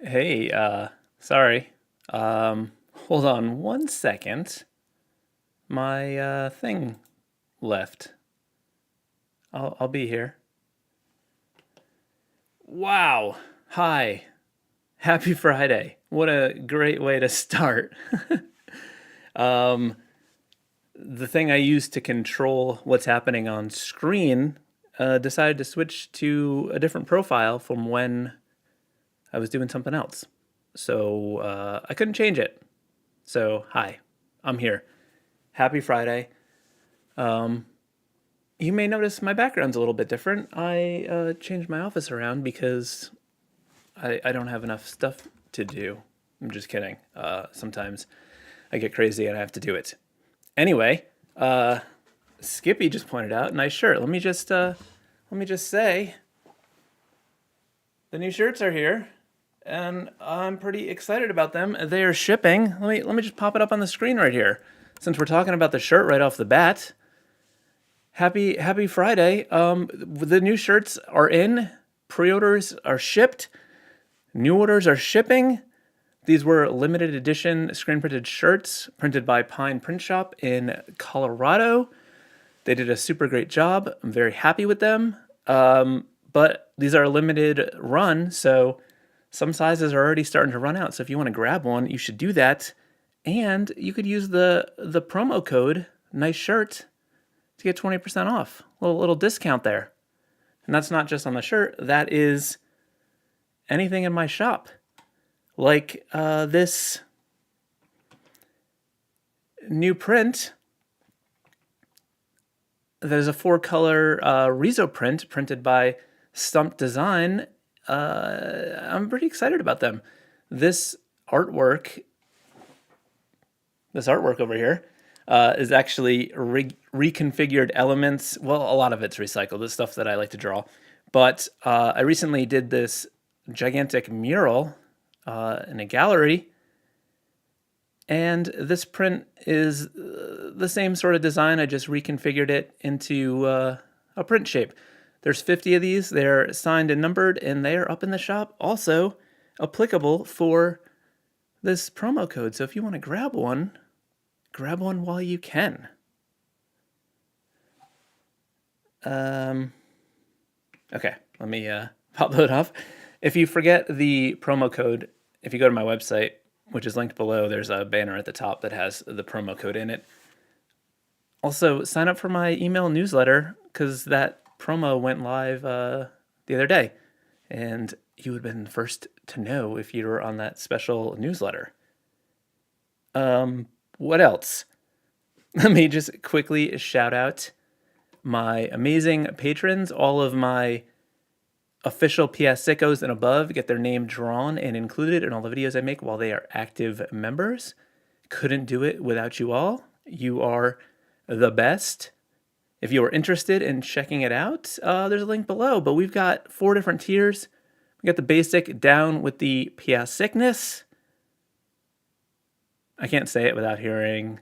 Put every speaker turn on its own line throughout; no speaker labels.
Hey, sorry. Hold on one second. My thing left. I'll be here. Wow. Hi. Happy Friday. What a great way to start. um, the thing I use to control what's happening on screen decided to switch to a different profile from when I was doing something else. So I couldn't change it. So, hi. I'm here. Happy Friday. Um, you may notice my background's a little bit different. I changed my office around because I don't have enough stuff to do. I'm just kidding. Sometimes I get crazy and I have to do it. Anyway, Skippy just pointed out, nice shirt. Let me just say, the new shirts are here, and I'm pretty excited about them. They are shipping. Let me just pop it up on the screen right here, since we're talking about the shirt right off the bat. Happy Friday. The new shirts are in. Pre-orders are shipped. New orders are shipping. These were limited edition screen printed shirts printed by Pine Print Shop in Colorado. They did a super great job. I'm very happy with them. But these are a limited run, so some sizes are already starting to run out. So if you want to grab one, you should do that. And you could use the promo code nice shirt to get 20% off. Little discount there. And that's not just on the shirt, that is anything in my shop. Like this new print. There's a 4-color Riso print printed by Stump Design. I'm pretty excited about them. This artwork, over here, is actually reconfigured elements. Well, a lot of it's recycled. The stuff that I like to draw. But I recently did this gigantic mural in a gallery. And this print is the same sort of design. I just reconfigured it into a print shape. There's 50 of these. They're signed and numbered, and they are up in the shop. Also applicable for this promo code. So if you want to grab one while you can. Okay, let me pop that off. If you forget the promo code, if you go to my website, which is linked below, there's a banner at the top that has the promo code in it. Also, sign up for my email newsletter because that promo went live the other day, and you would have been the first to know if you were on that special newsletter. What else? Let me just quickly shout out my amazing patrons. All of my official Piascikos and above get their name drawn and included in all the videos I make while they are active members. Couldn't do it without you all. You are the best. If you are interested in checking it out, there's a link below. But we've got 4 different tiers. We got the basic down with the Piascikness. I can't say it without hearing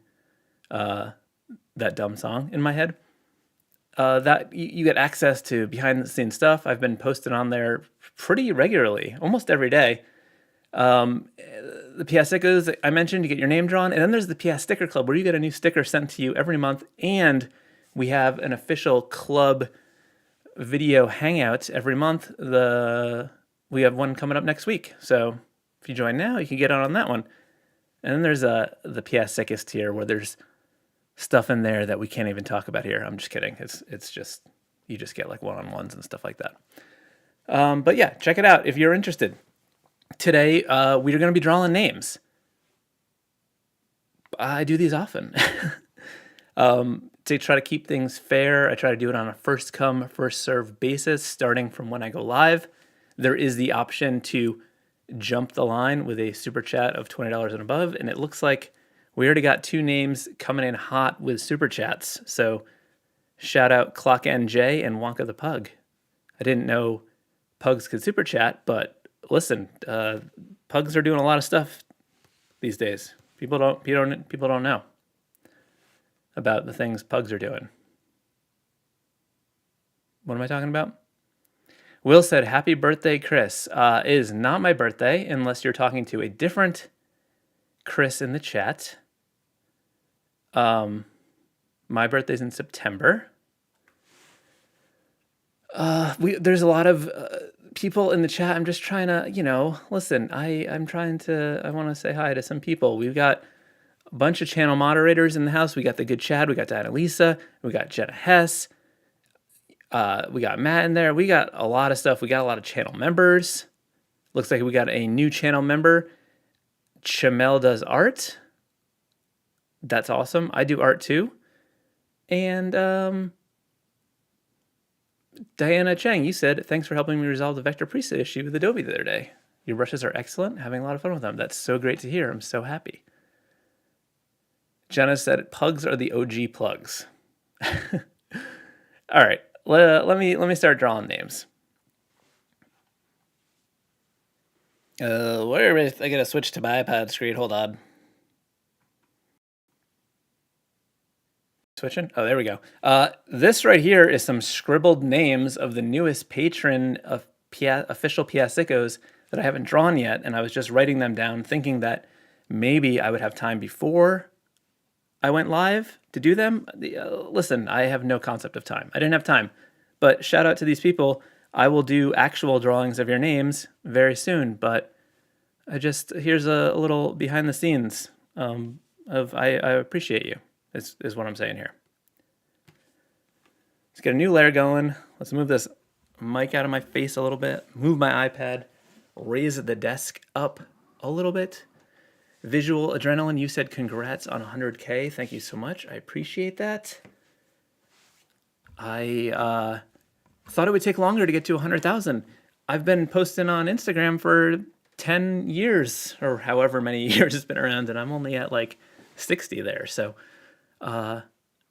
that dumb song in my head. That you get access to behind the scenes stuff. I've been posted on there pretty regularly, almost every day. The Piascikos I mentioned, you get your name drawn, and then there's the Pias Sticker Club where you get a new sticker sent to you every month, and we have an official club video hangout every month. We have one coming up next week, so if you join now, you can get on that one. And then there's the Piascikist tier where there's stuff in there that we can't even talk about here. I'm just kidding. It's just, you just get like one-on-ones and stuff like that. But yeah, check it out if you're interested. Today, we are going to be drawing names. I do these often. To try to keep things fair, I try to do it on a first come, first serve basis, starting from when I go live. There is the option to jump the line with a super chat of $20 and above, and it looks like we already got 2 names coming in hot with super chats. So shout out Clock NJ and Wonka the Pug. I didn't know pugs could super chat, but listen, pugs are doing a lot of stuff these days. People don't know about the things pugs are doing. What am I talking about? Will said, happy birthday, Chris. It is not my birthday unless you're talking to a different Chris in the chat. My birthday's in September. There's a lot of people in the chat. I'm just trying to, listen, I want to say hi to some people. We've got a bunch of channel moderators in the house. We got the good Chad. We got Diana Lisa. We got Jenna Hess. We got Matt in there. We got a lot of stuff. We got a lot of channel members. Looks like we got a new channel member. Chamel does art. That's awesome. I do art too. And Diana Chang, you said, thanks for helping me resolve the vector preset issue with Adobe the other day. Your brushes are excellent. Having a lot of fun with them. That's so great to hear. I'm so happy. Jenna said, pugs are the OG plugs. All right. Let me start drawing names. Where is I gotta switch to my iPad screen? Hold on. Switching? Oh, there we go. This right here is some scribbled names of the newest patron of official Piascikos that I haven't drawn yet, and I was just writing them down, thinking that maybe I would have time before I went live to do them. Listen, I have no concept of time. I didn't have time. But shout out to these people. I will do actual drawings of your names very soon, but here's a little behind the scenes I appreciate you, is what I'm saying here. Let's get a new layer going. Let's move this mic out of my face a little bit, move my iPad, raise the desk up a little bit. Visual Adrenaline, you said congrats on 100K. Thank you so much. I appreciate that. I thought it would take longer to get to 100,000. I've been posting on Instagram for 10 years or however many years it's been around, and I'm only at like 60 there. So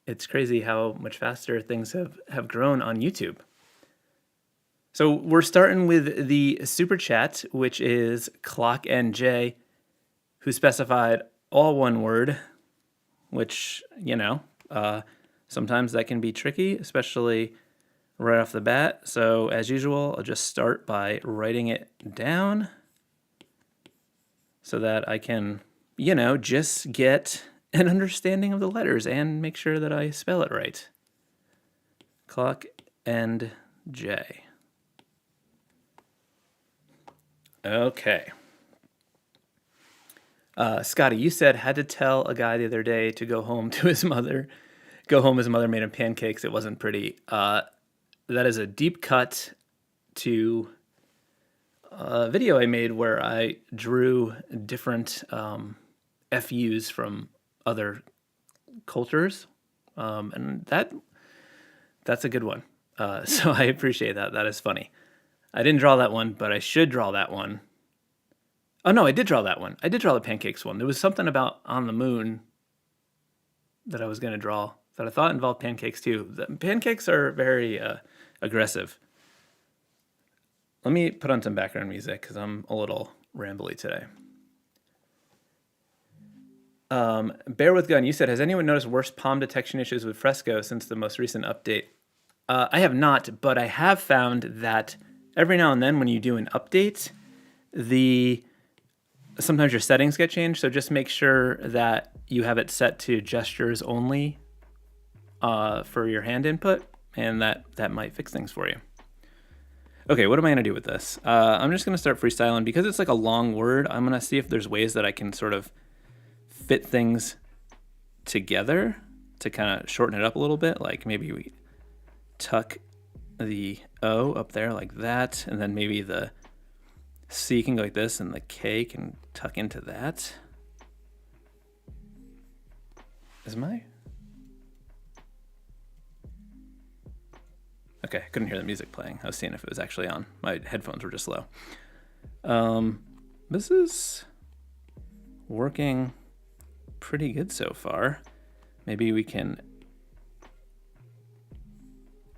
it's crazy how much faster things have grown on YouTube. So we're starting with the super chat, which is Clock NJ, who specified all one word, which, sometimes that can be tricky, especially right off the bat. So as usual, I'll just start by writing it down so that I can, just get an understanding of the letters and make sure that I spell it right. Clock and J. Okay. Scotty, you said had to tell a guy the other day to go home to his mother. Go home, his mother made him pancakes. It wasn't pretty. That is a deep cut to a video I made where I drew different FUs from other cultures, and that's a good one. So I appreciate that. That is funny. I didn't draw that one, but I should draw that one. Oh, no, I did draw that one. I did draw the pancakes one. There was something about on the moon that I was going to draw that I thought involved pancakes too. The pancakes are very aggressive. Let me put on some background music because I'm a little rambly today. Bear with Gun, you said, has anyone noticed worse palm detection issues with Fresco since the most recent update? I have not, but I have found that every now and then when you do an update, sometimes your settings get changed, so just make sure that you have it set to gestures only for your hand input, and that might fix things for you. Okay, what am I going to do with this? I'm just going to start freestyling. Because it's like a long word, I'm going to see if there's ways that I can sort of fit things together to kind of shorten it up a little bit. Like maybe we tuck the O up there like that, and then maybe the C can go like this, and the K can tuck into that. Okay, I couldn't hear the music playing. I was seeing if it was actually on. My headphones were just low. This is working pretty good so far. Maybe we can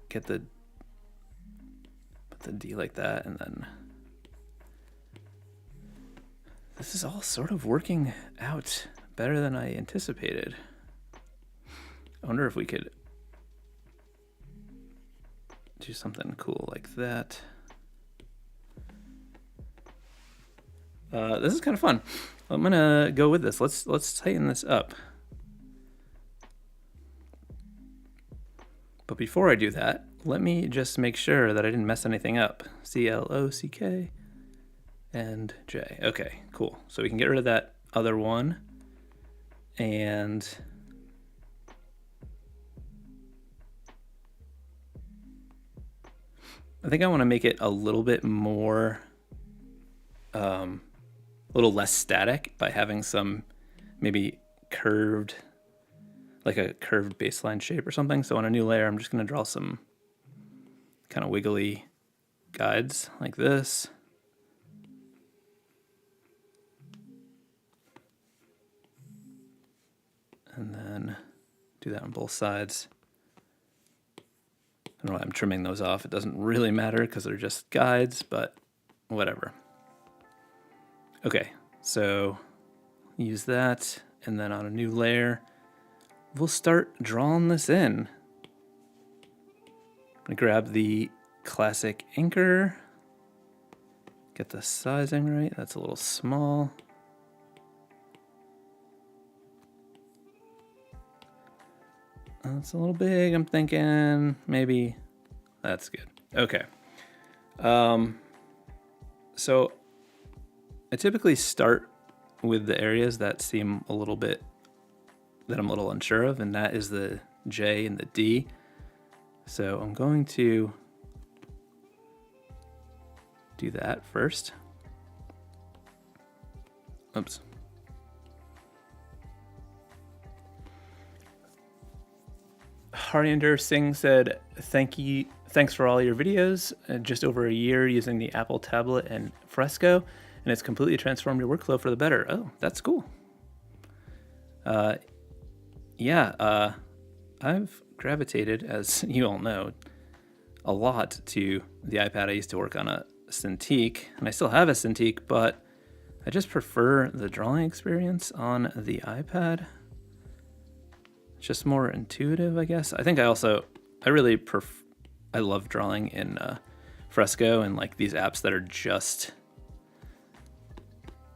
put the D like that, and then this is all sort of working out better than I anticipated. I wonder if we could do something cool like that. This is kind of fun. I'm gonna go with this. Let's tighten this up. But before I do that, let me just make sure that I didn't mess anything up. CLOCK and J. Okay, cool. So we can get rid of that other one. And I think I want to make it a little bit more, a little less static by having some maybe curved, like a curved baseline shape or something. So on a new layer, I'm just going to draw some kind of wiggly guides like this. And then do that on both sides. I don't know why I'm trimming those off. It doesn't really matter because they're just guides, but whatever. Okay, so use that, and then on a new layer, we'll start drawing this in. I'm gonna grab the classic inker, get the sizing right. That's a little small. That's a little big. I'm thinking maybe that's good. Okay. So I typically start with the areas that seem a little bit, that I'm a little unsure of, and that is the J and the D. So I'm going to do that first. Oops. Harinder Singh said, thanks for all your videos. Just over a year using the Apple tablet and Fresco, and it's completely transformed your workflow for the better. Oh, that's cool. Yeah, I've gravitated, as you all know, a lot to the iPad. I used to work on a Cintiq, and I still have a Cintiq, but I just prefer the drawing experience on the iPad. It's just more intuitive, I guess. I think I love drawing in Fresco and like these apps that are just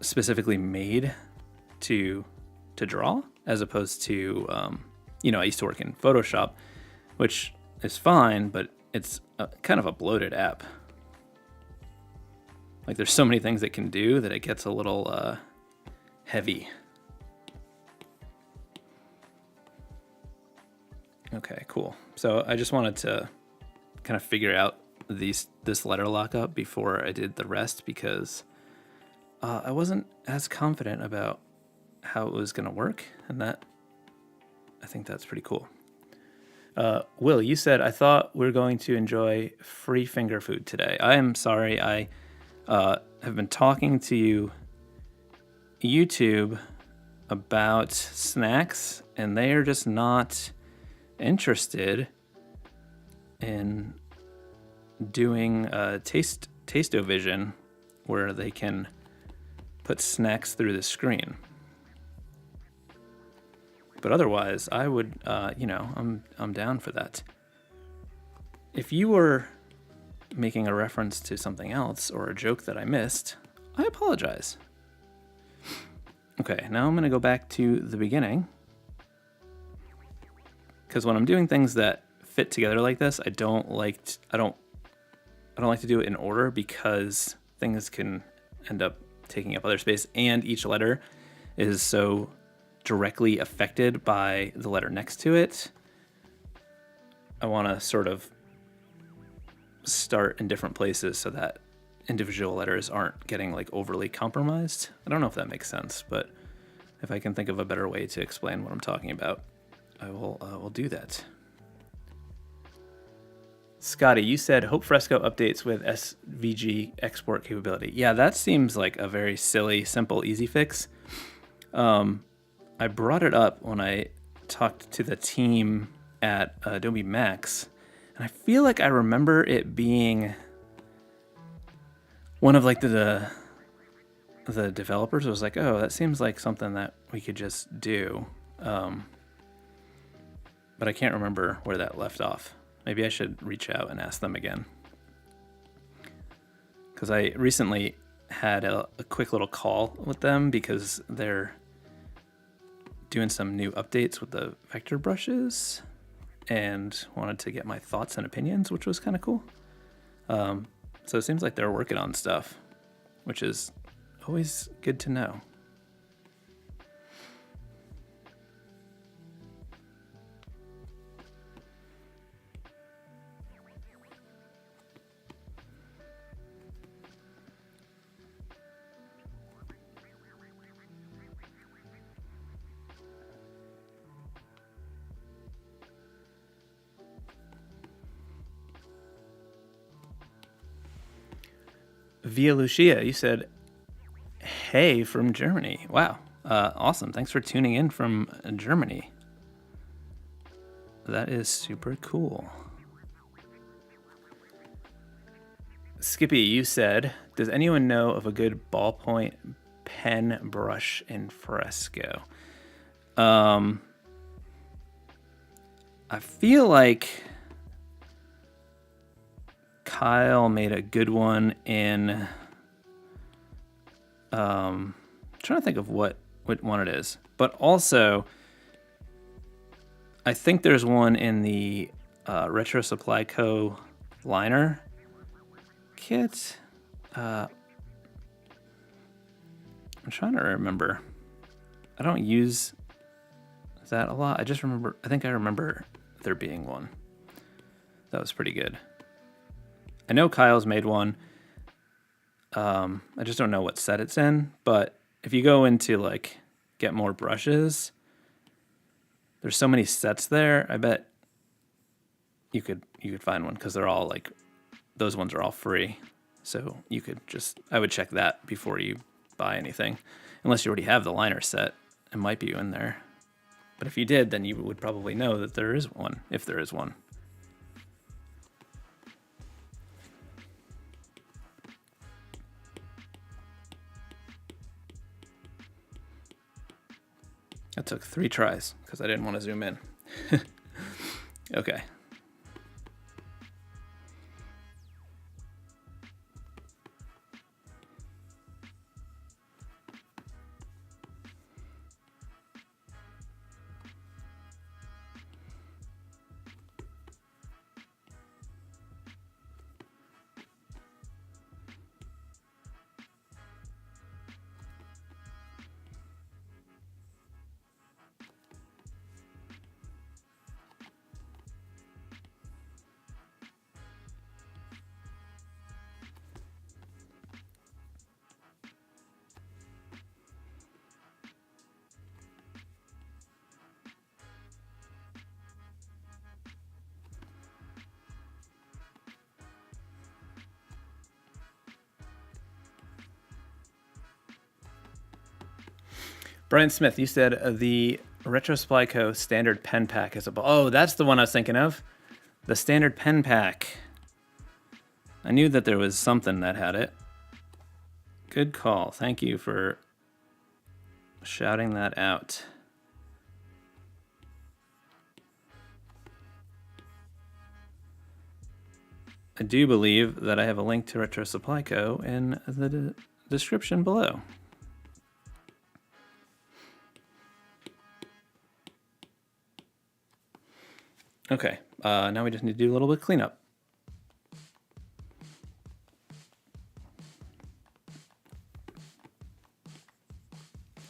specifically made to draw, as opposed to, I used to work in Photoshop, which is fine, but it's kind of a bloated app. Like there's so many things it can do that it gets a little heavy. Okay, cool. So I just wanted to kind of figure out this letter lockup before I did the rest, because I wasn't as confident about how it was going to work, and I think that's pretty cool. Will, you said, I thought we were going to enjoy free finger food today. I am sorry. I have been talking to YouTube about snacks, and they are just not interested in doing Taste-O-Vision, where they can put snacks through the screen. But otherwise, I would, I'm down for that. If you were making a reference to something else or a joke that I missed, I apologize. Okay, now I'm going to go back to the beginning, because when I'm doing things that fit together like this, I don't like to do it in order, because things can end up taking up other space, and each letter is so directly affected by the letter next to it. I want to sort of start in different places so that individual letters aren't getting like overly compromised. I don't know if that makes sense, but if I can think of a better way to explain what I'm talking about, I will do that. Scotty, you said hope Fresco updates with SVG export capability. Yeah, that seems like a very silly, simple, easy fix. I brought it up when I talked to the team at Adobe Max, and I feel like I remember it being one of like the developers was like, oh, that seems like something that we could just do. But I can't remember where that left off. Maybe I should reach out and ask them again, because I recently had a quick little call with them because they're doing some new updates with the vector brushes and wanted to get my thoughts and opinions, which was kind of cool. So it seems like they're working on stuff, which is always good to know. Via Lucia, you said, hey, from Germany. Wow. Awesome. Thanks for tuning in from Germany. That is super cool. Skippy, you said, does anyone know of a good ballpoint pen brush in Fresco? I feel like Kyle made a good one in trying to think of what one it is, but also I think there's one in the Retro Supply Co. liner kit. I'm trying to remember. I don't use that a lot. I think I remember there being one. That was pretty good. I know Kyle's made one. I just don't know what set it's in, but if you go into like get more brushes, there's so many sets there. I bet you could find one because they're all like, those ones are all free. So you could I would check that before you buy anything, unless you already have the liner set. It might be in there, but if you did, then you would probably know that there is one, if there is one. That took 3 tries because I didn't want to zoom in. Okay. Brian Smith, you said the Retro Supply Co. standard pen pack is oh, that's the one I was thinking of. The standard pen pack. I knew that there was something that had it. Good call. Thank you for shouting that out. I do believe that I have a link to Retro Supply Co. in the description below. Okay, now we just need to do a little bit of cleanup.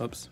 Oops.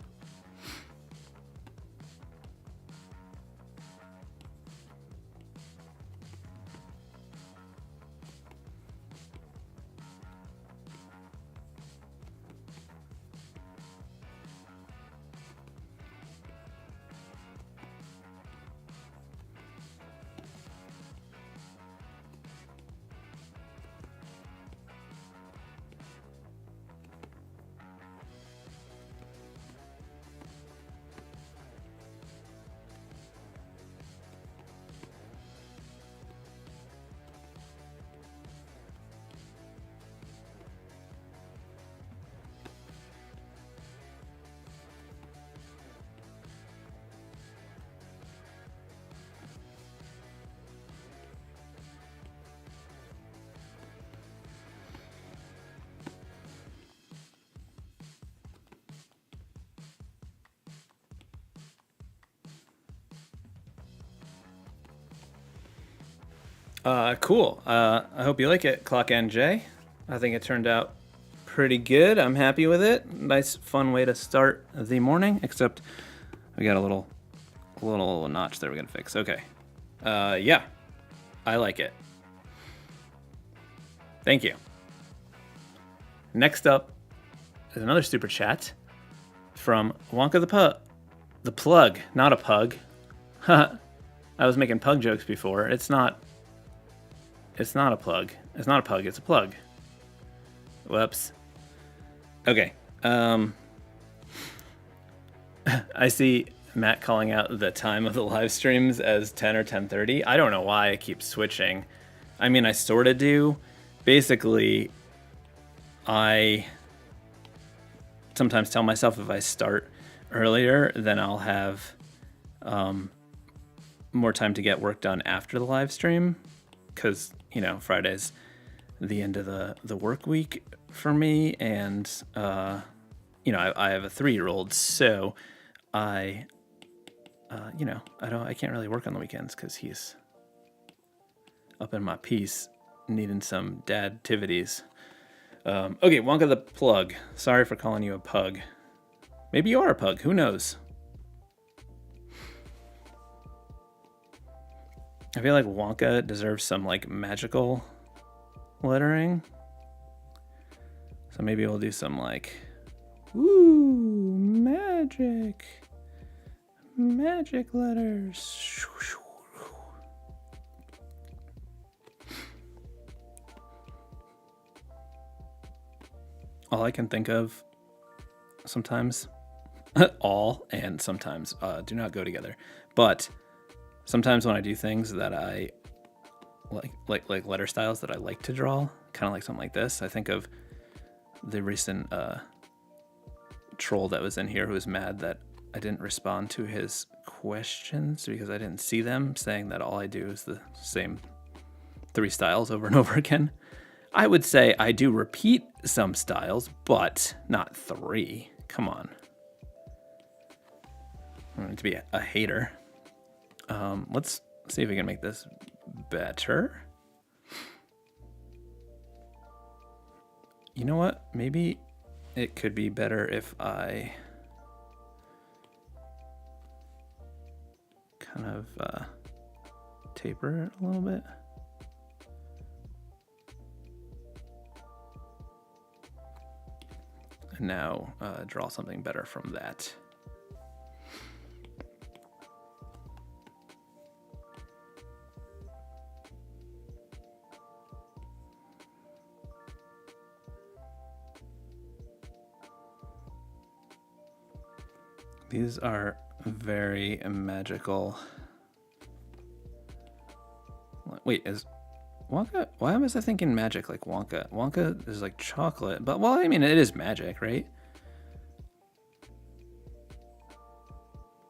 Cool. I hope you like it, Clock NJ. I think it turned out pretty good. I'm happy with it. Nice, fun way to start the morning. Except we got a little notch there we're gonna fix. Okay. Yeah, I like it. Thank you. Next up is another super chat from Wonka the plug, not a pug. I was making pug jokes before. It's not a plug. It's not a pug, it's a plug. Whoops. Okay. I see Matt calling out the time of the live streams as 10 or 10:30. I don't know why I keep switching. I mean, I sort of do. Basically, I sometimes tell myself if I start earlier, then I'll have more time to get work done after the live stream. Because, you know, Friday's the end of the work week for me. And, you know, I have a 3-year-old. So I can't really work on the weekends because he's up in my piece needing some dad-tivities. Okay, Wonka the plug. Sorry for calling you a pug. Maybe you are a pug. Who knows? I feel like Wonka deserves some like magical lettering. So maybe we'll do some like, ooh, magic letters. All I can think of sometimes, all and sometimes do not go together. But sometimes when I do things that I like letter styles that I like to draw, kind of like something like this, I think of the recent troll that was in here who was mad that I didn't respond to his questions because I didn't see them, saying that all I do is the same 3 styles over and over again. I would say I do repeat some styles, but not 3. Come on. I need to be a hater. Let's see if we can make this better. You know what? Maybe it could be better if I kind of taper it a little bit. And now draw something better from that. These are very magical. Wait, is Wonka? Why was I thinking magic like Wonka? Wonka is like chocolate, but well, I mean, it is magic, right?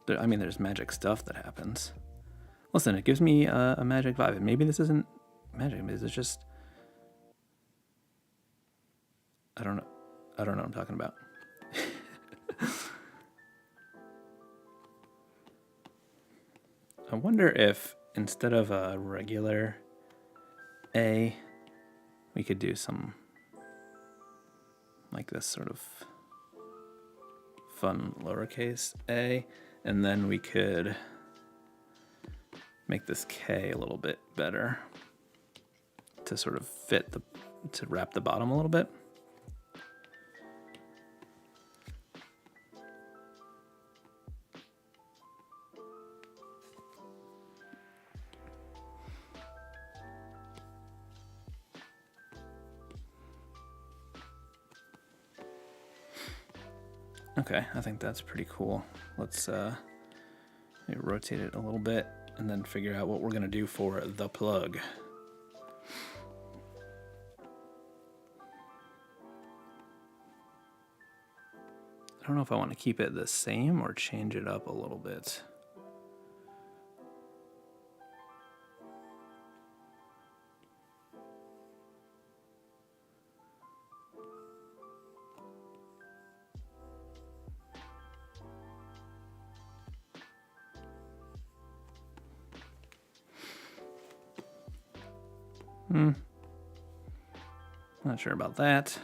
I mean, there's magic stuff that happens. Listen, it gives me a magic vibe. Maybe this isn't magic. Maybe it's just I don't know what I'm talking about. I wonder if instead of a regular A, we could do some like this sort of fun lowercase a, and then we could make this K a little bit better to sort of to wrap the bottom a little bit. Okay, I think that's pretty cool. Let's rotate it a little bit and then figure out what we're gonna do for the plug. I don't know if I want to keep it the same or change it up a little bit. Not sure about that.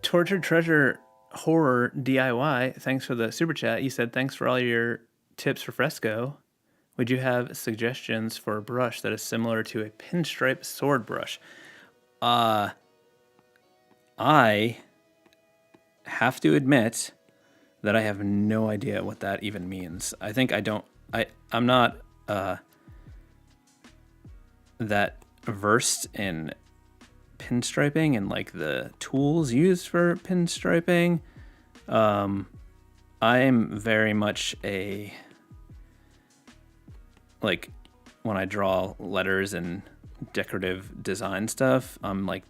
Tortured Treasure Horror DIY, thanks for the super chat. You said, thanks for all your tips for Fresco. Would you have suggestions for a brush that is similar to a pinstripe sword brush? I have to admit that I have no idea what that even means. I think I'm not that versed in pinstriping and like the tools used for pinstriping. I'm very much like when I draw letters and decorative design stuff, I'm like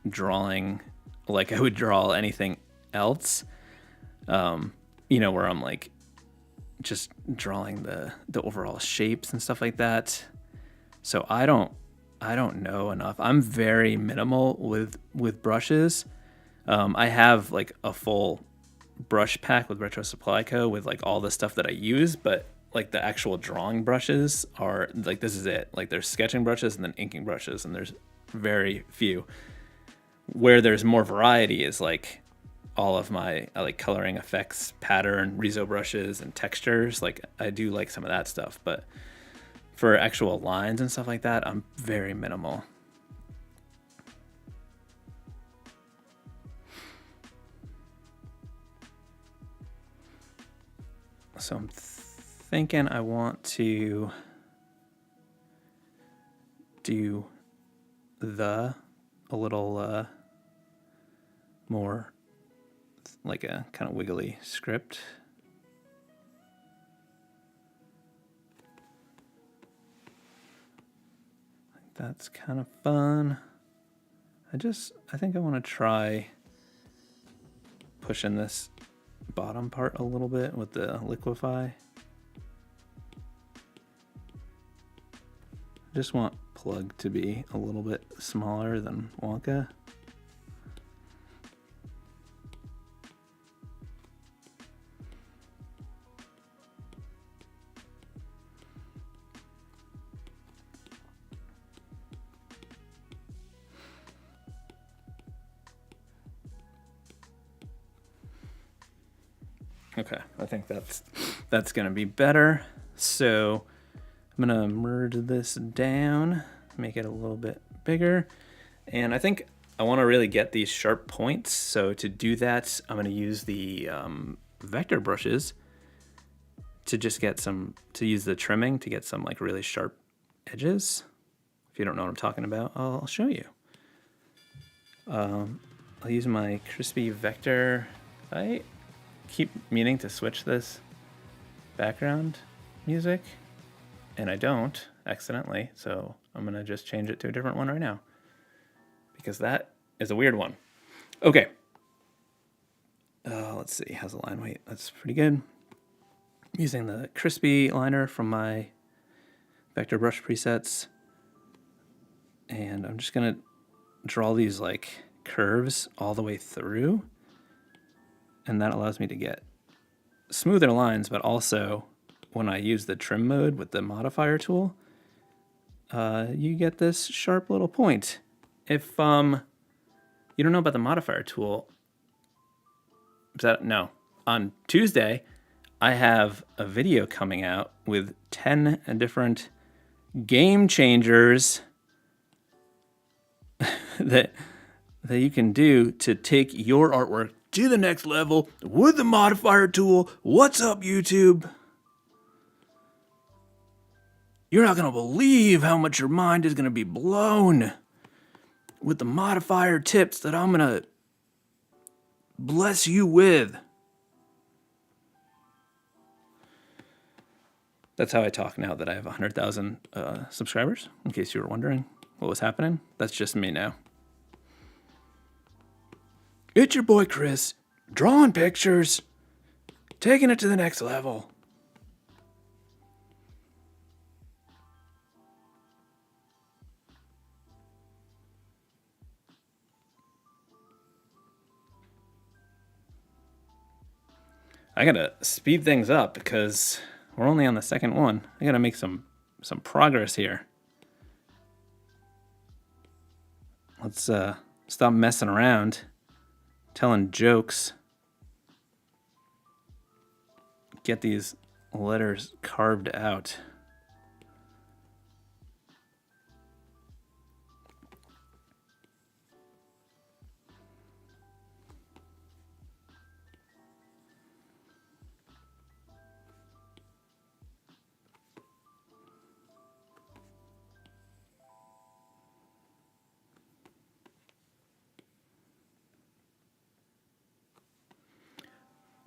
drawing like I would draw anything else. Where I'm like just drawing the overall shapes and stuff like that. So I don't know enough. I'm very minimal with brushes. I have like a full brush pack with Retro Supply Co. with like all the stuff that I use, but like the actual drawing brushes are like, this is it. Like there's sketching brushes and then inking brushes, and there's very few. Where there's more variety is like all of my like coloring effects, pattern, Rizo brushes, and textures. Like I do like some of that stuff, but for actual lines and stuff like that, I'm very minimal. So I'm thinking I want to do a little more like a kind of wiggly script. That's kind of fun. I think I want to try pushing this bottom part a little bit with the liquify. Just want plug to be a little bit smaller than Wonka. Okay, I think that's gonna be better. So I'm gonna merge this down, make it a little bit bigger. And I think I wanna really get these sharp points. So to do that, I'm gonna use the vector brushes to just use the trimming to get some like really sharp edges. If you don't know what I'm talking about, I'll show you. I'll use my crispy vector. I keep meaning to switch this background music, and I don't accidentally, so I'm gonna just change it to a different one right now because that is a weird one. Okay, let's see, how's the line weight? That's pretty good. I'm using the crispy liner from my vector brush presets, and I'm just gonna draw these like curves all the way through, and that allows me to get smoother lines, but also when I use the trim mode with the modifier tool, you get this sharp little point. If you don't know about the modifier tool, on Tuesday, I have a video coming out with 10 different game changers that you can do to take your artwork to the next level with the modifier tool. What's up, YouTube? You're not gonna believe how much your mind is gonna be blown with the modifier tips that I'm gonna bless you with. That's how I talk now that I have 100,000 subscribers, in case you were wondering what was happening. That's just me now. It's your boy Chris, drawing pictures, taking it to the next level. I gotta speed things up because we're only on the second one. I gotta make some progress here. Let's stop messing around, telling jokes. Get these letters carved out.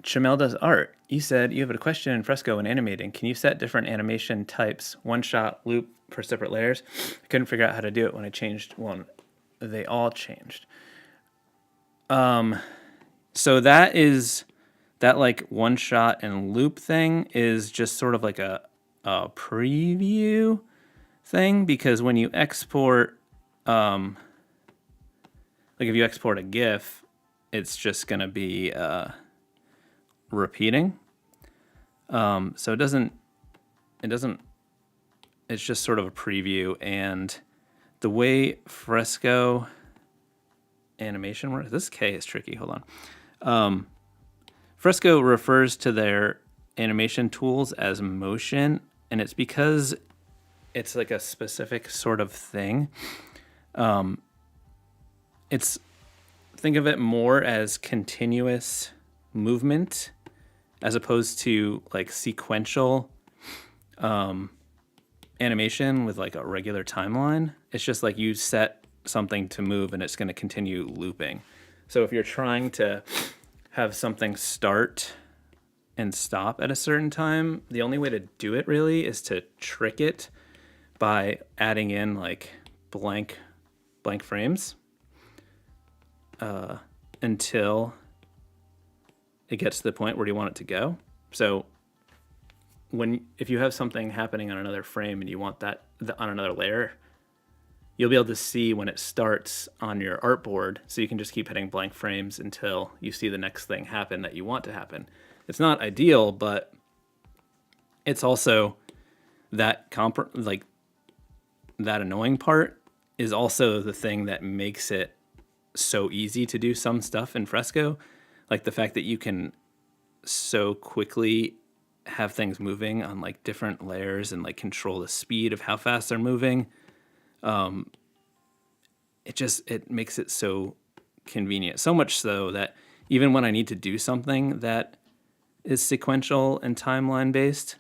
Chamel does art. You said you have a question in Fresco and animating. Can you set different animation types, one shot, loop for separate layers? I couldn't figure out how to do it when I changed one. They all changed. So that like one shot and loop thing is just sort of like a preview thing, because when you export, like if you export a GIF, it's just gonna be repeating. So it's just sort of a preview. And the way Fresco animation works, this K is tricky, hold on. Fresco refers to their animation tools as motion, and it's because it's like a specific sort of thing. Think of it more as continuous movement as opposed to like sequential animation with like a regular timeline. It's just like you set something to move and it's going to continue looping. So if you're trying to have something start and stop at a certain time, the only way to do it really is to trick it by adding in like blank frames until it gets to the point where you want it to go. So if you have something happening on another frame and you want that on another layer, you'll be able to see when it starts on your artboard, so you can just keep hitting blank frames until you see the next thing happen that you want to happen. It's not ideal, but it's also that that annoying part is also the thing that makes it so easy to do some stuff in Fresco. Like the fact that you can so quickly have things moving on like different layers and like control the speed of how fast they're moving. It makes it so convenient. So much so that even when I need to do something that is sequential and timeline based,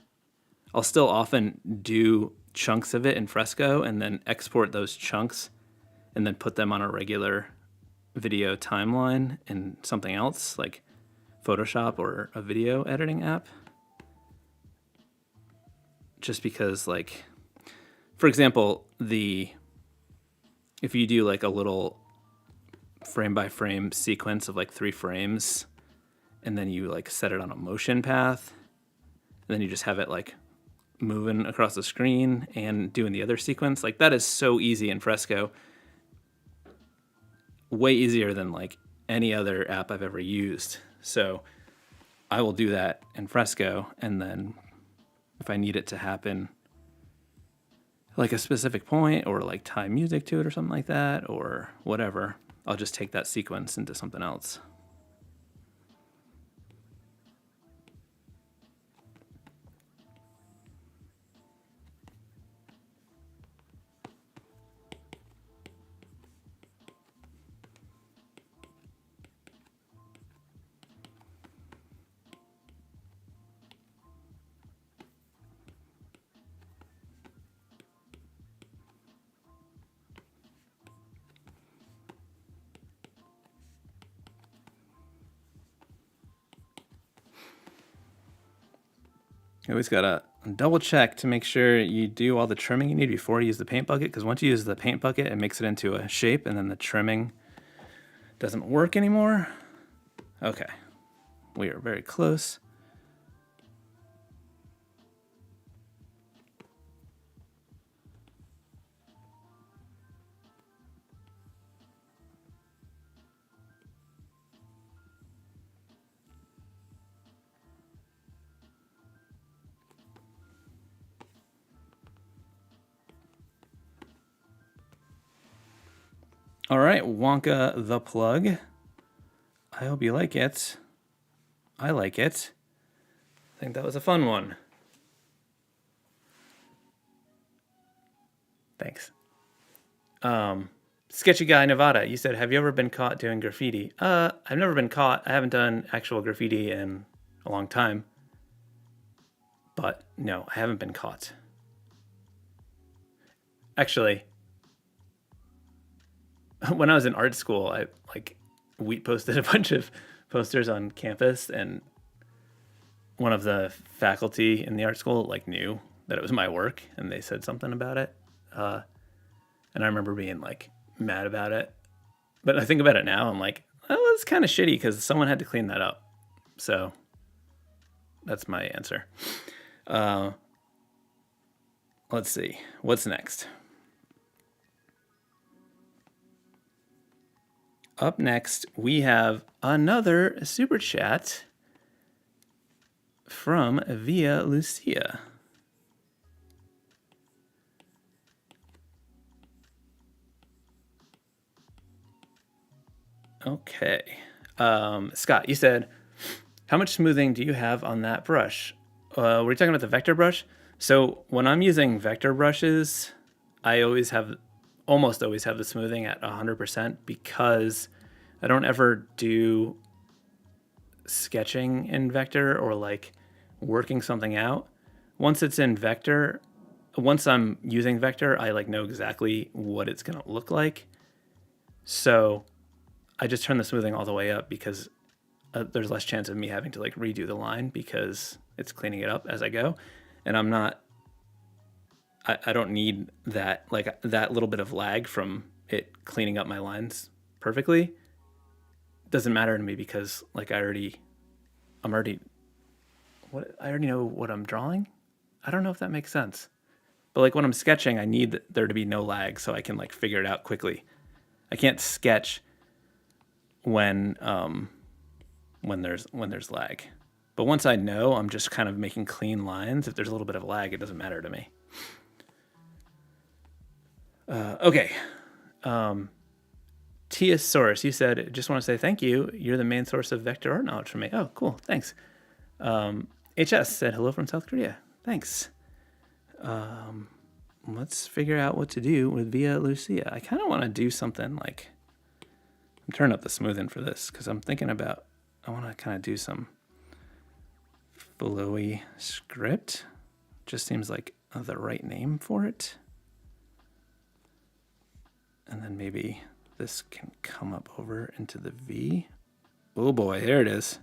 I'll still often do chunks of it in Fresco and then export those chunks and then put them on a regular video timeline in something else like Photoshop or a video editing app. Just because, like, for example, if you do like a little frame by frame sequence of like 3 frames and then you like set it on a motion path and then you just have it like moving across the screen and doing the other sequence, like that is so easy in Fresco. Way easier than like any other app I've ever used. So I will do that in Fresco, and then if I need it to happen like a specific point or like tie music to it or something like that or whatever, I'll just take that sequence into something else. You always gotta double check to make sure you do all the trimming you need before you use the paint bucket, because once you use the paint bucket, it makes it into a shape, and then the trimming doesn't work anymore. Okay, we are very close. All right, Wonka the Plug. I hope you like it. I like it. I think that was a fun one. Thanks. Sketchy Guy Nevada, you said, have you ever been caught doing graffiti? I've never been caught. I haven't done actual graffiti in a long time. But no, I haven't been caught. Actually, when I was in art school, we posted a bunch of posters on campus, and one of the faculty in the art school like knew that it was my work, and they said something about it. And I remember being like mad about it. But I think about it now, I'm like, oh, it's kind of shitty because someone had to clean that up. So that's my answer. Let's see. What's next? Up next, we have another super chat from Via Lucia. Okay. Scott, you said, how much smoothing do you have on that brush? Were you talking about the vector brush? So when I'm using vector brushes, I almost always have the smoothing at 100% because I don't ever do sketching in vector or like working something out. Once it's in vector, once I'm using vector, I like know exactly what it's gonna look like. So I just turn the smoothing all the way up because there's less chance of me having to like redo the line because it's cleaning it up as I go. And I don't need that, like that little bit of lag from it cleaning up my lines perfectly. Doesn't matter to me because like I already know what I'm drawing. I don't know if that makes sense. But like when I'm sketching, I need there to be no lag so I can like figure it out quickly. I can't sketch when there's lag. But once I know, I'm just kind of making clean lines. If there's a little bit of lag, it doesn't matter to me. Okay. Tiasaurus, you said, just want to say thank you. You're the main source of vector art knowledge for me. Oh, cool. Thanks. HS said hello from South Korea. Thanks. Let's figure out what to do with Via Lucia. I kind of want to do something like, I'm turning up the smoothing for this because I'm thinking about, I want to kind of do some flowy script. Just seems like the right name for it. And then maybe this can come up over into the V. Oh boy, there it is.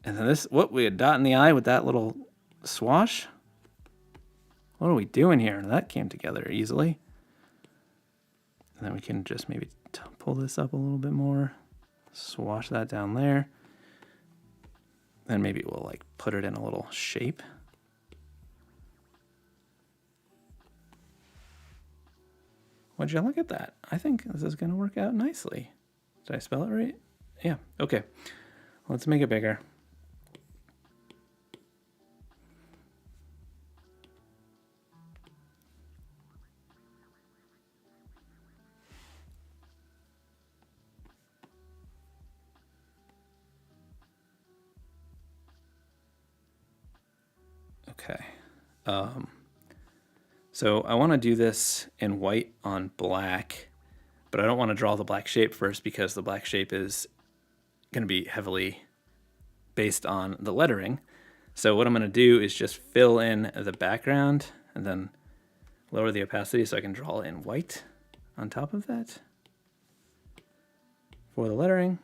And then this, we a dot in the eye with that little swash. What are we doing here? That came together easily. And then we can just maybe pull this up a little bit more. Swash that down there. Then maybe we'll like put it in a little shape. Would you look at that? I think this is going to work out nicely. Did I spell it right? Yeah, okay. Let's make it bigger. Okay. So I want to do this in white on black, but I don't want to draw the black shape first because the black shape is going to be heavily based on the lettering. So what I'm going to do is just fill in the background and then lower the opacity so I can draw in white on top of that. For the lettering,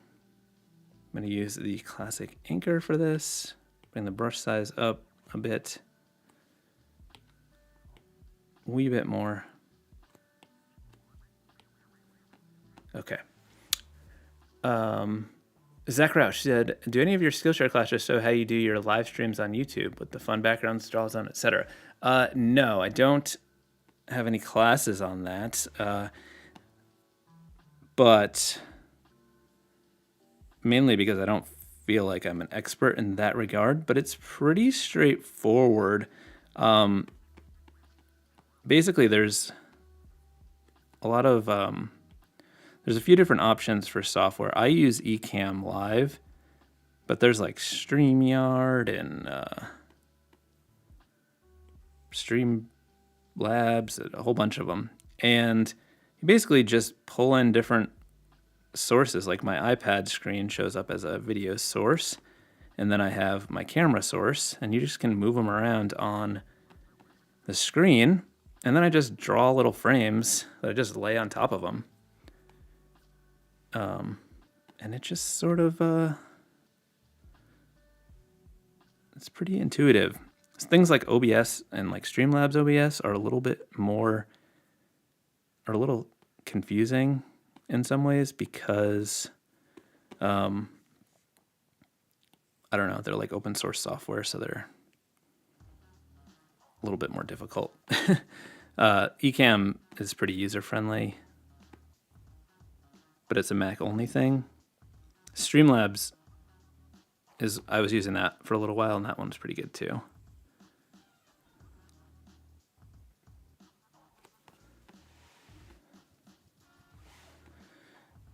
I'm going to use the classic anchor for this. Bring the brush size up a bit. Wee bit more. Okay. Zach Roush said, do any of your Skillshare classes show how you do your live streams on YouTube with the fun backgrounds, draws on, etc.? No, I don't have any classes on that. But mainly because I don't feel like I'm an expert in that regard, but it's pretty straightforward. Basically, there's a lot of there's a few different options for software. I use Ecamm Live, but there's like StreamYard and Streamlabs, a whole bunch of them. And you basically just pull in different sources. Like my iPad screen shows up as a video source, and then I have my camera source, and you just can move them around on the screen. And then I just draw little frames that I just lay on top of them. And it just sort of, it's pretty intuitive. Things like OBS and like Streamlabs OBS are a little confusing in some ways because, I don't know, they're like open source software, so they're a little bit more difficult. Ecamm is pretty user-friendly, but it's a Mac-only thing. Streamlabs I was using that for a little while, and that one's pretty good too.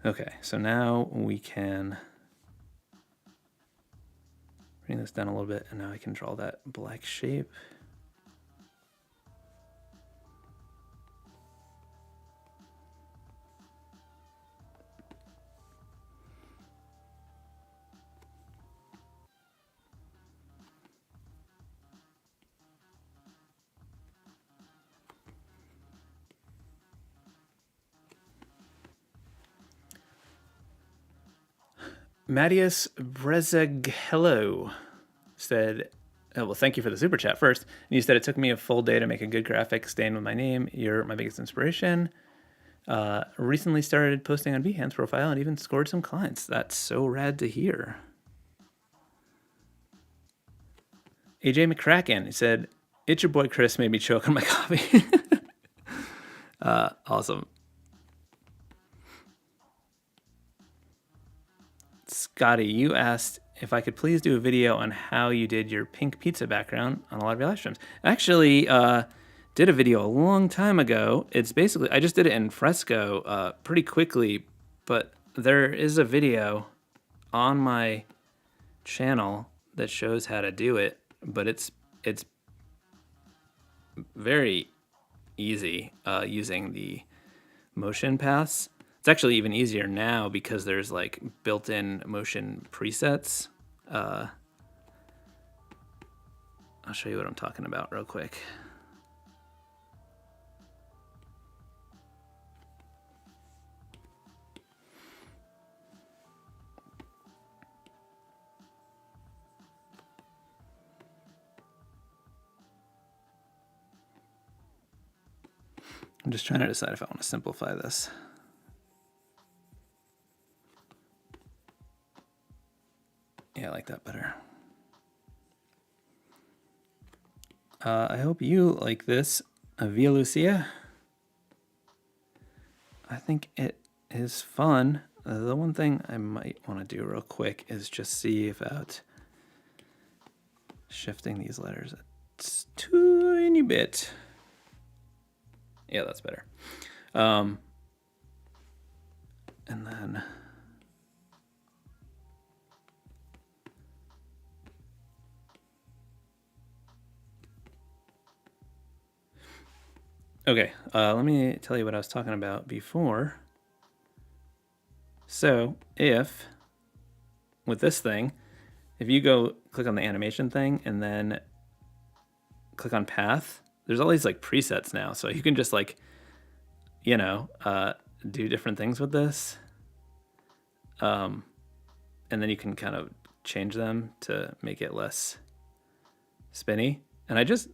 Okay, so now we can bring this down a little bit, and now I can draw that black shape. Mattias Brezeghello said, oh, well, thank you for the super chat first. And you said, it took me a full day to make a good graphic staying with my name. You're my biggest inspiration. Recently started posting on Behance profile and even scored some clients. That's so rad to hear. AJ McCracken, he said, it's your boy Chris made me choke on my coffee. Awesome. Scotty, you asked if I could please do a video on how you did your pink pizza background on a lot of your live streams. Actually, did a video a long time ago. It's basically, I just did it in Fresco pretty quickly, but there is a video on my channel that shows how to do it, but it's very easy using the motion paths. It's actually even easier now because there's like built-in motion presets. I'll show you what I'm talking about real quick. I'm just trying to decide if I want to simplify this. Yeah, I like that better. I hope you like this, Via Lucia. I think it is fun. The one thing I might want to do real quick is just see about shifting these letters a tiny bit. Yeah, that's better. And then okay, let me tell you what I was talking about before. So if, with this thing, if you go click on the animation thing and then click on path, there's all these like presets now. So you can just like, you know, do different things with this. And then you can kind of change them to make it less spinny. And I just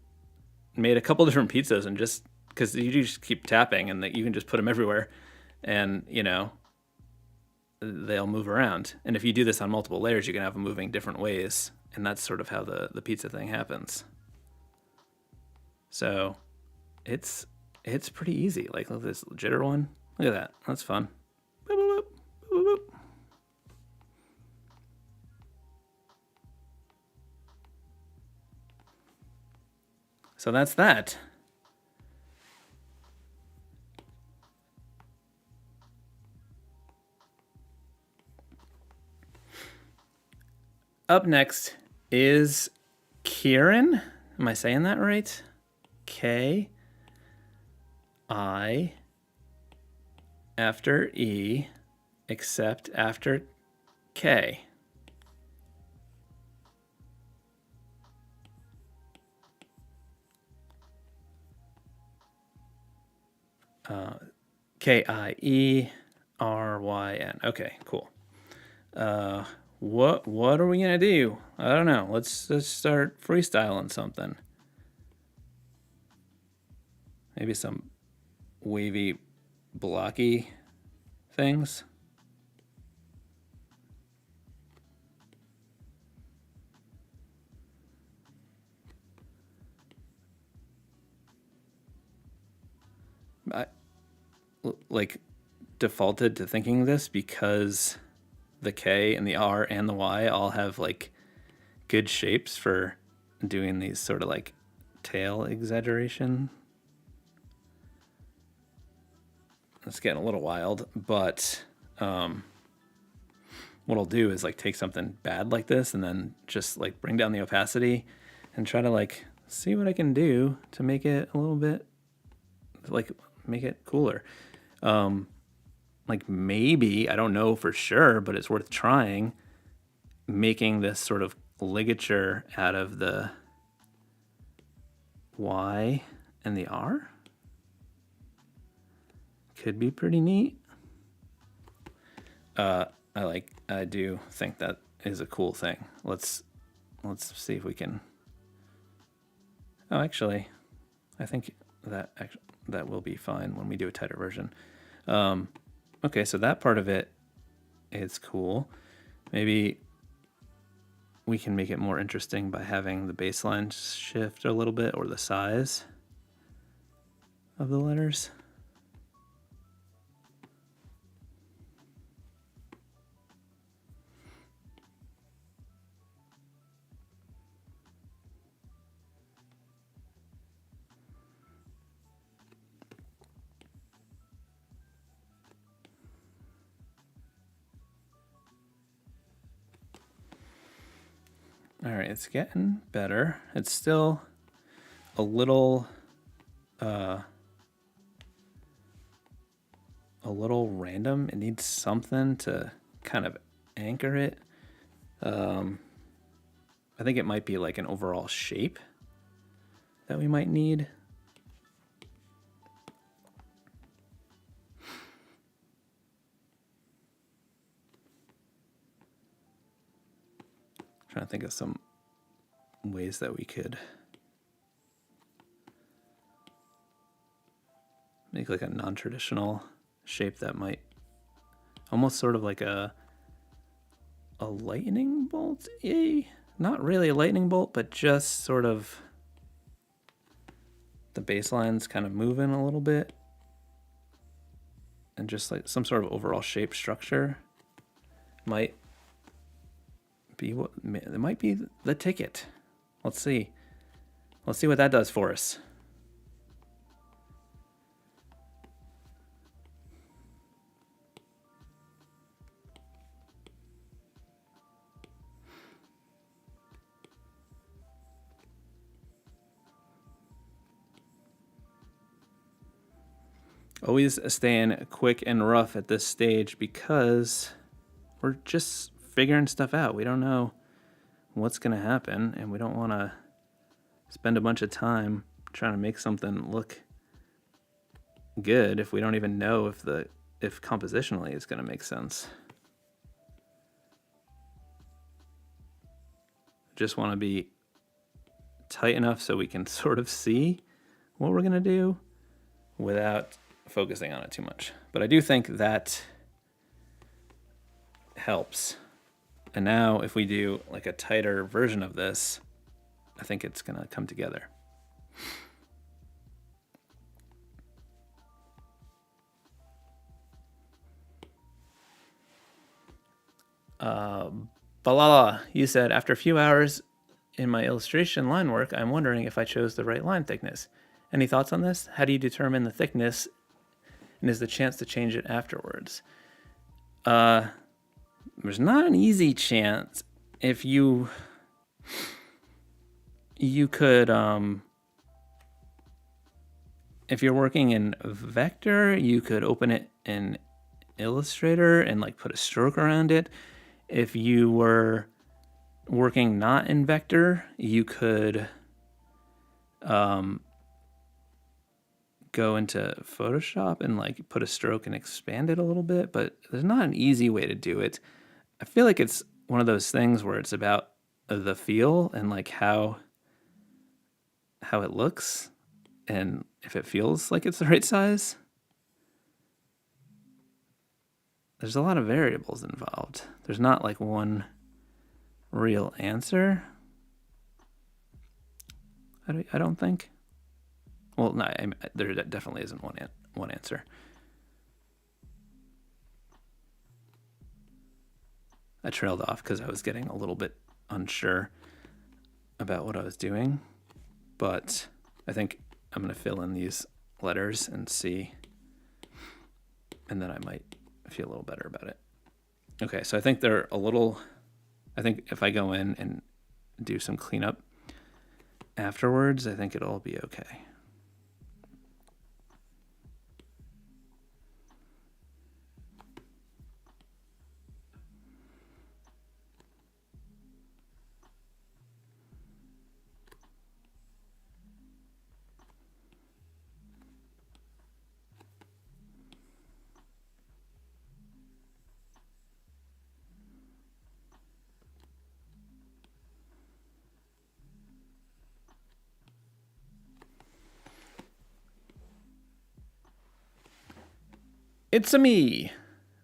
made a couple different pizzas, and just because you just keep tapping and that you can just put them everywhere, and they'll move around. And if you do this on multiple layers, you can have them moving different ways, and that's sort of how the pizza thing happens. So it's pretty easy. Like, look at this jitter one. Look at that. That's fun. Boop, boop, boop, boop, boop. So that's that. Up next is Kieran. Am I saying that right? K I after E except after K. K-I-E-R-Y-N. Okay, cool. What are we gonna do? I don't know. Let's start freestyling something. Maybe some wavy, blocky things. I like defaulted to thinking this because the K and the R and the Y all have like good shapes for doing these sort of like tail exaggeration. It's getting a little wild, but what I'll do is like take something bad like this and then just like bring down the opacity and try to like see what I can do to make it a little bit like make it cooler. Like maybe, I don't know for sure, but it's worth trying, making this sort of ligature out of the Y and the R. Could be pretty neat. I do think that is a cool thing. Let's see if we can. Oh, actually, I think that will be fine when we do a tighter version. Okay, so that part of it is cool. Maybe we can make it more interesting by having the baseline shift a little bit, or the size of the letters. All right, it's getting better. It's still a little random. It needs something to kind of anchor it. I think it might be like an overall shape that we might need. Trying to think of some ways that we could make like a non-traditional shape that might almost sort of like a lightning bolt. Not really a lightning bolt, but just sort of the baseline's kind of moving a little bit, and just like some sort of overall shape structure might be what it might be the ticket. Let's see what that does for us. Always staying quick and rough at this stage because we're just figuring stuff out. We don't know what's going to happen, and we don't want to spend a bunch of time trying to make something look good if we don't even know if compositionally it's going to make sense. Just want to be tight enough so we can sort of see what we're going to do without focusing on it too much. But I do think that helps. And now if we do like a tighter version of this, I think it's going to come together. Balala, you said, after a few hours in my illustration line work, I'm wondering if I chose the right line thickness. Any thoughts on this? How do you determine the thickness, and is the chance to change it afterwards? There's not an easy chance. If you could, if you're working in vector, you could open it in Illustrator and like put a stroke around it. If you were working not in vector, you could go into Photoshop and like put a stroke and expand it a little bit, but there's not an easy way to do it. I feel like it's one of those things where it's about the feel and like how it looks and if it feels like it's the right size. There's a lot of variables involved. There's not like one real answer. I don't think. Well, no, there definitely isn't one answer. I trailed off because I was getting a little bit unsure about what I was doing, but I think I'm going to fill in these letters and see, and then I might feel a little better about it. Okay, so I think they're a little, I think if I go in and do some cleanup afterwards, I think it'll be okay. It's-a me,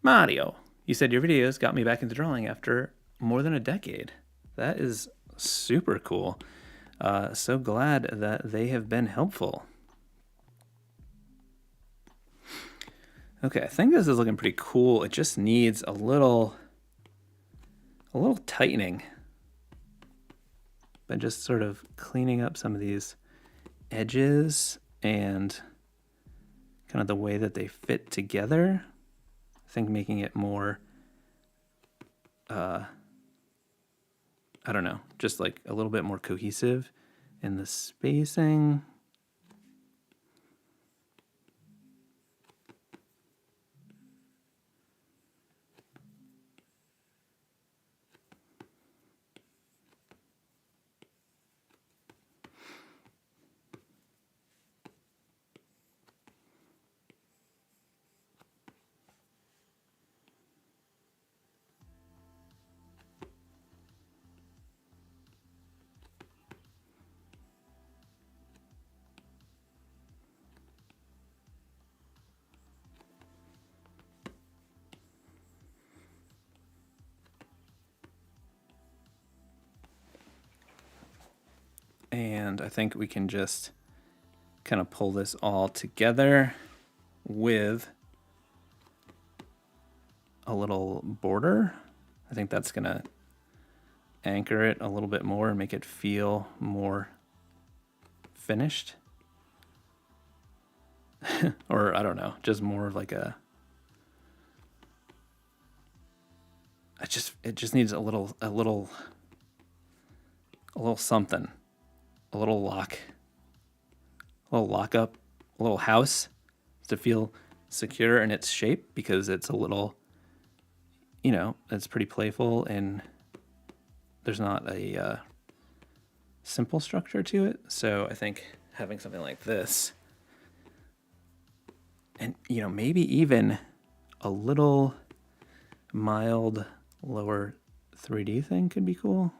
Mario. You said your videos got me back into drawing after more than a decade. That is super cool. So glad that they have been helpful. Okay, I think this is looking pretty cool. It just needs a little tightening. But just sort of cleaning up some of these edges and kind of the way that they fit together. I think making it more, I don't know, just like a little bit more cohesive in the spacing. And I think we can just kind of pull this all together with a little border. I think that's gonna anchor it a little bit more and make it feel more finished. Or I don't know, just more of like a, it just needs a little something. A little lock up, a little house to feel secure in its shape because it's a little, you know, it's pretty playful and there's not a simple structure to it. So I think having something like this and, you know, maybe even a little mild lower 3D thing could be cool.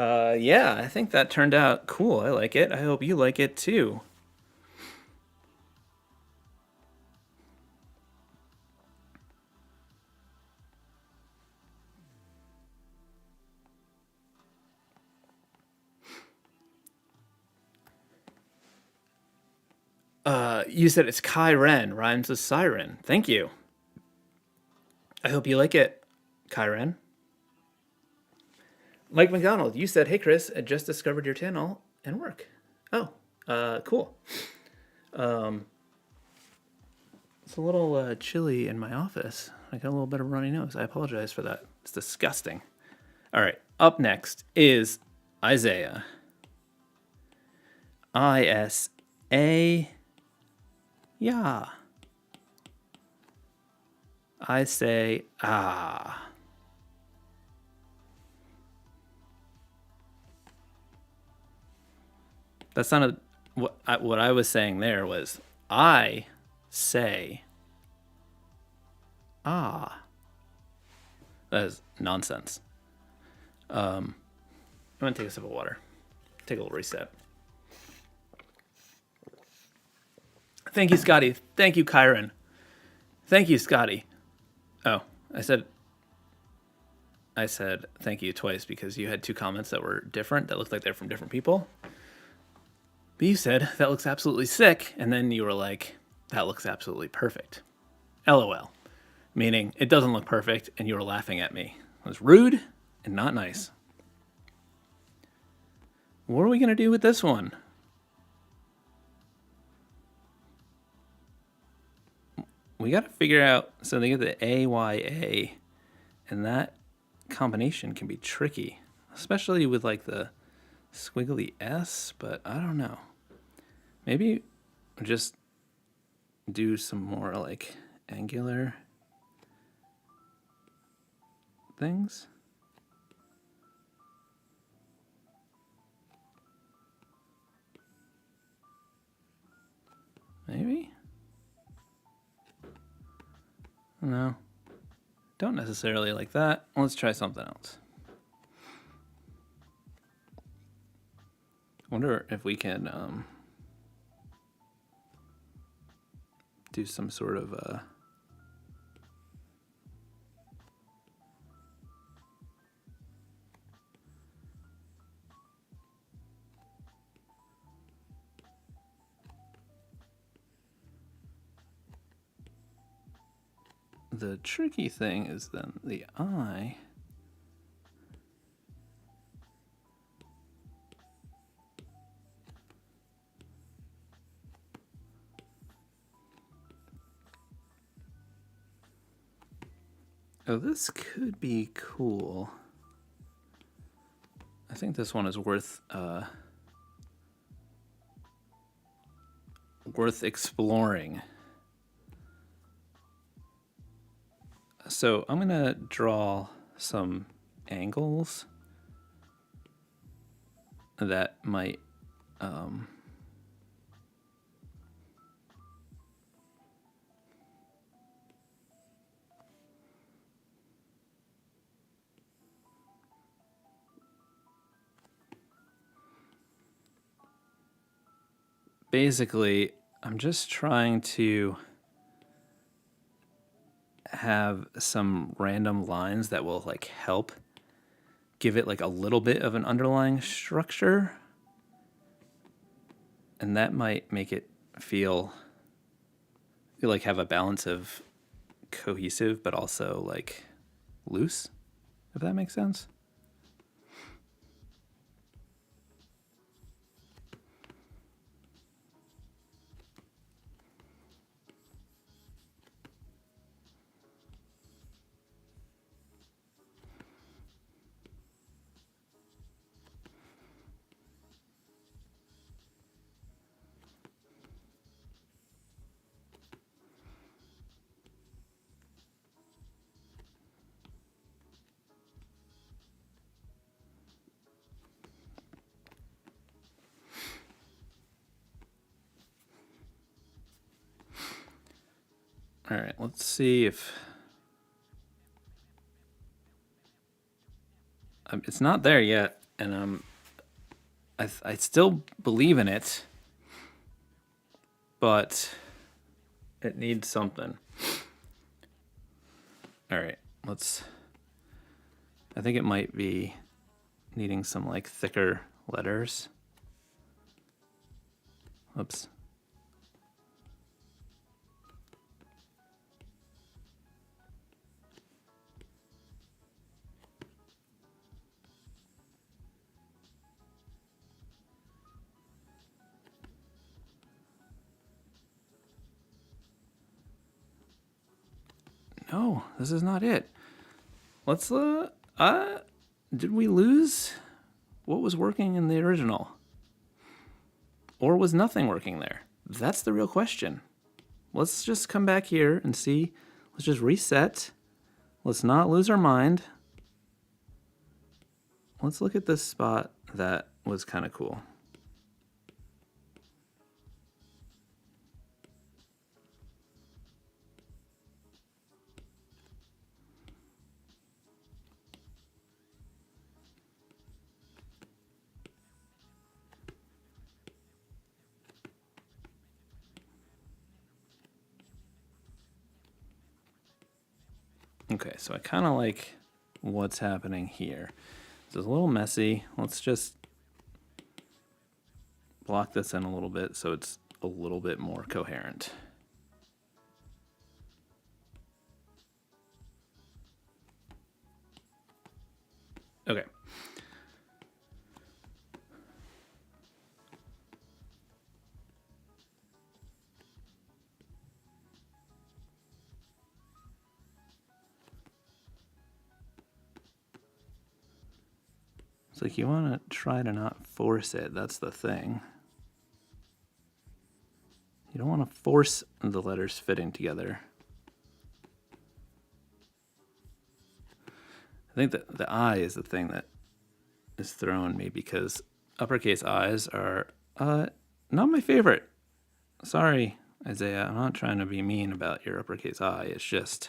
Yeah, I think that turned out cool. I like it. I hope you like it too. You said it's Kai Ren, rhymes with siren. Thank you. I hope you like it, Kai Ren. Mike McDonald, you said, "Hey Chris, I just discovered your channel and work." Oh, cool. It's a little chilly in my office. I got a little bit of runny nose. I apologize for that. It's disgusting. All right, up next is Isaiah. ISA. Yeah. I say, ah. That sounded, what I was saying there was, I say, ah. That is nonsense. I'm going to take a sip of water. Take a little reset. Thank you, Scotty. Thank you, Kyron. Thank you, Scotty. Oh, I said thank you twice because you had two comments that were different, that looked like they're from different people. But you said, that looks absolutely sick. And then you were like, that looks absolutely perfect. LOL. Meaning, it doesn't look perfect, and you were laughing at me. It was rude and not nice. What are we going to do with this one? We got to figure out, so they get the AYA, and that combination can be tricky, especially with like the squiggly S, but I don't know. Maybe just do some more like angular things. Maybe? No. Don't necessarily like that. Let's try something else. Wonder if we can do some sort of the tricky thing is then the I. Oh, this could be cool. I think this one is worth exploring. So I'm gonna draw some angles that might basically, I'm just trying to have some random lines that will like help give it like a little bit of an underlying structure. And that might make it feel like have a balance of cohesive but also like loose, if that makes sense. All right, let's see if it's not there yet. and I still believe in it, but it needs something. All right, I think it might be needing some like thicker letters. Oops. No, this is not it. Let's did we lose what was working in the original? Or was nothing working there? That's the real question. Let's just come back here and see. Let's just reset. Let's not lose our mind. Let's look at this spot that was kind of cool. Okay, so I kind of like what's happening here. This is a little messy. Let's just block this in a little bit so it's a little bit more coherent. Okay. It's like you want to try to not force it. That's the thing. You don't want to force the letters fitting together. I think that the I is the thing that is throwing me because uppercase I's are not my favorite. Sorry, Isaiah. I'm not trying to be mean about your uppercase I. It's just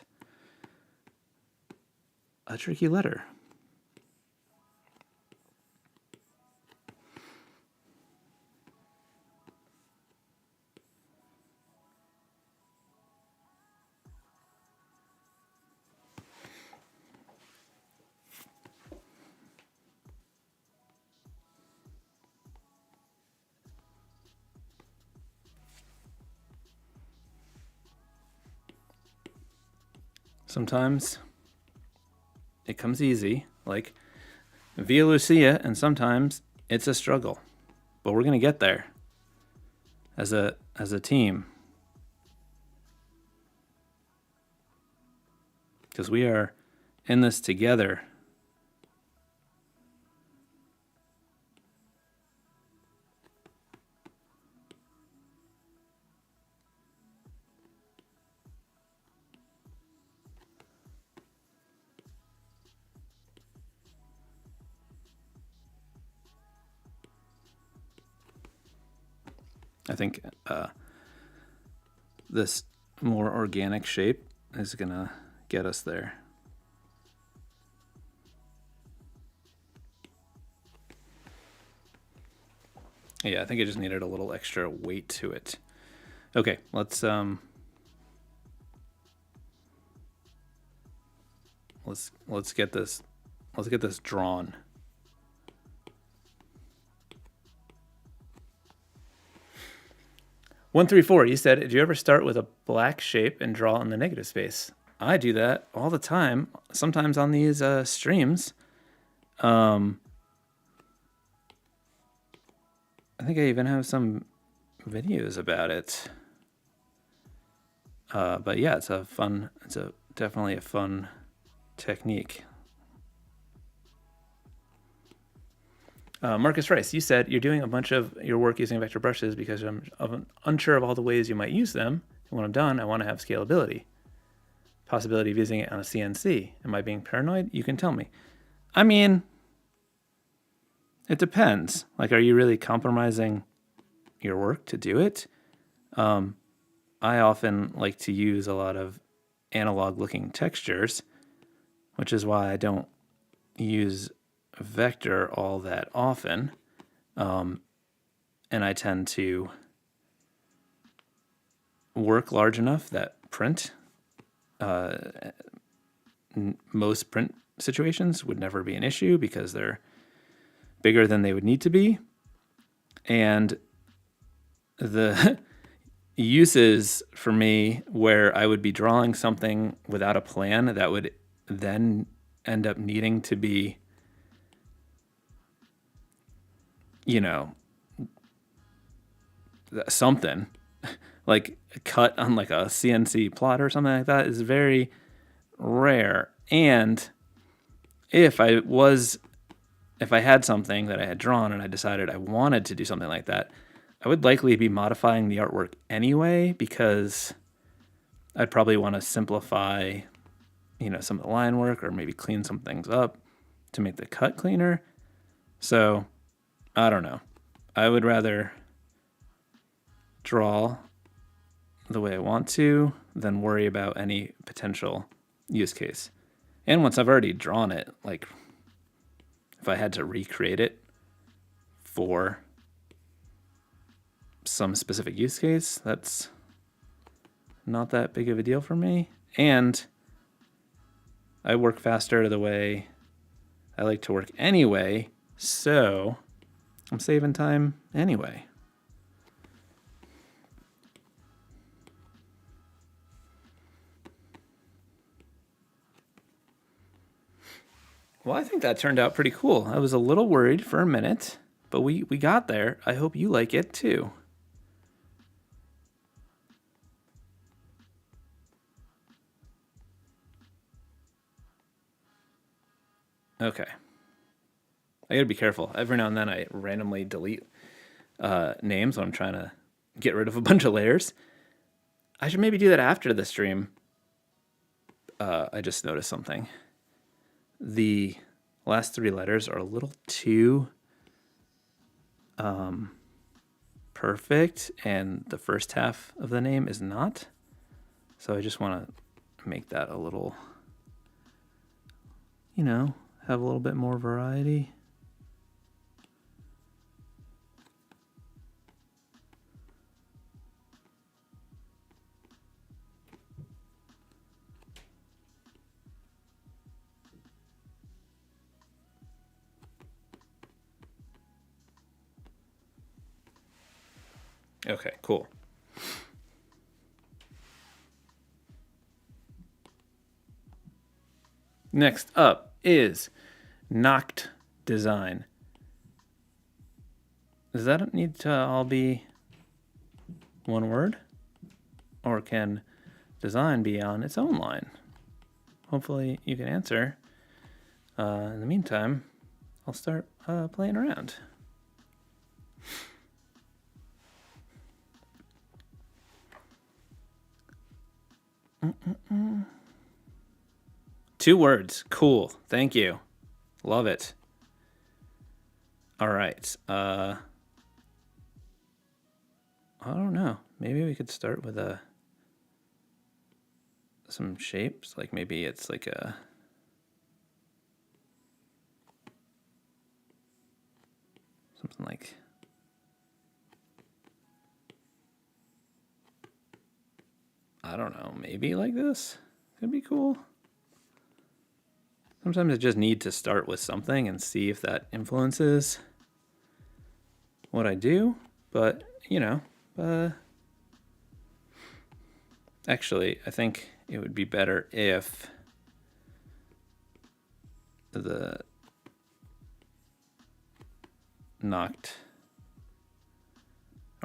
a tricky letter. Sometimes it comes easy, like Via Lucia, and sometimes it's a struggle. But we're going to get there as a team. Because we are in this together. I think this more organic shape is going to get us there. Yeah, I think it just needed a little extra weight to it. Okay, let's get this drawn. $134, you said, do you ever start with a black shape and draw in the negative space? I do that all the time, sometimes on these streams. I think I even have some videos about it. But yeah, it's definitely a fun technique. Marcus Rice, you said you're doing a bunch of your work using vector brushes because I'm unsure of all the ways you might use them. And when I'm done, I want to have scalability. Possibility of using it on a CNC. Am I being paranoid? You can tell me. I mean, it depends. Like, are you really compromising your work to do it? I often like to use a lot of analog looking textures, which is why I don't use vector all that often, and I tend to work large enough that print, most print situations would never be an issue because they're bigger than they would need to be. And the uses for me where I would be drawing something without a plan that would then end up needing to be, something like cut on like a CNC plotter or something like that is very rare. And if I had something that I had drawn and I decided I wanted to do something like that, I would likely be modifying the artwork anyway, because I'd probably want to simplify, some of the line work, or maybe clean some things up to make the cut cleaner. So I don't know. I would rather draw the way I want to than worry about any potential use case. And once I've already drawn it, like if I had to recreate it for some specific use case, that's not that big of a deal for me. And I work faster the way I like to work anyway, so I'm saving time anyway. Well, I think that turned out pretty cool. I was a little worried for a minute, but we got there. I hope you like it too. Okay. I gotta be careful. Every now and then I randomly delete names when I'm trying to get rid of a bunch of layers. I should maybe do that after the stream. I just noticed something. The last 3 letters are a little too perfect, and the first half of the name is not. So I just want to make that a little, have a little bit more variety. Okay, cool. Next up is Noct Design. Does that need to all be one word? Or can design be on its own line? Hopefully you can answer. In the meantime, I'll start playing around. Two words. Cool. Thank you. Love it. All right. I don't know. Maybe we could start with some shapes. Like maybe it's like something like I don't know. Maybe like this could be cool. Sometimes I just need to start with something and see if that influences what I do. But, actually, I think it would be better if the knocked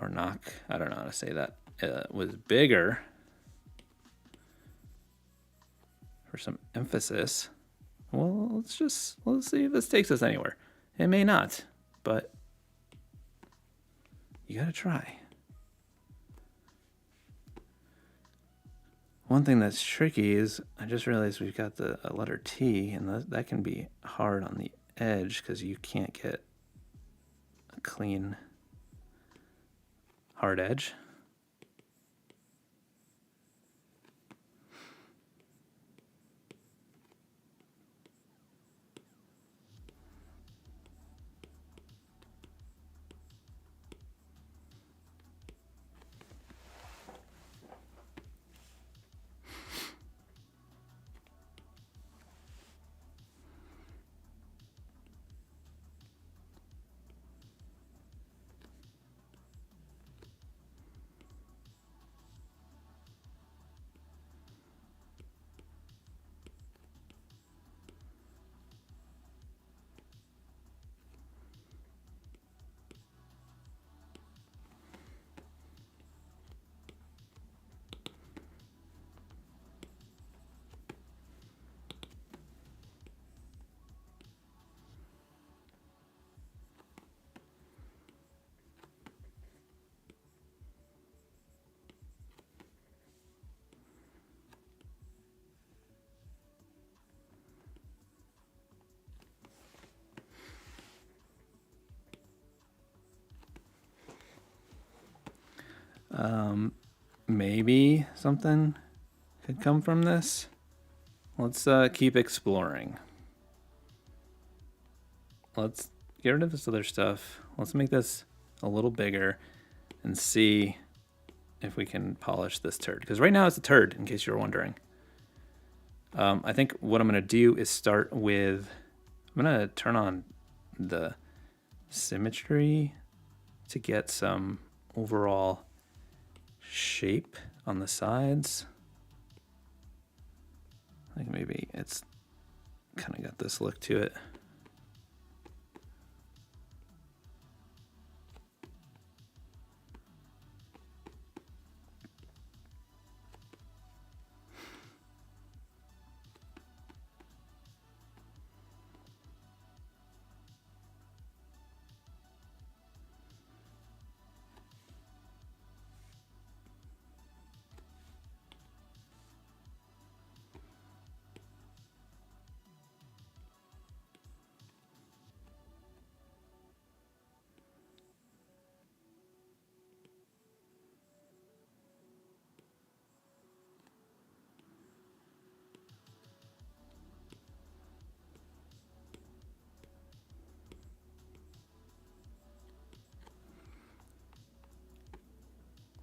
or knock, I don't know how to say that, was bigger for some emphasis. Well, let's see if this takes us anywhere. It may not, but you gotta try. One thing that's tricky is I just realized we've got the letter T, and that can be hard on the edge because you can't get a clean hard edge. Maybe something could come from this. Let's keep exploring. Let's get rid of this other stuff. Let's make this a little bigger and see if we can polish this turd. Because right now it's a turd, in case you're wondering. I think what I'm going to do is start with, I'm going to turn on the symmetry to get some overall shape on the sides. I think maybe it's kind of got this look to it.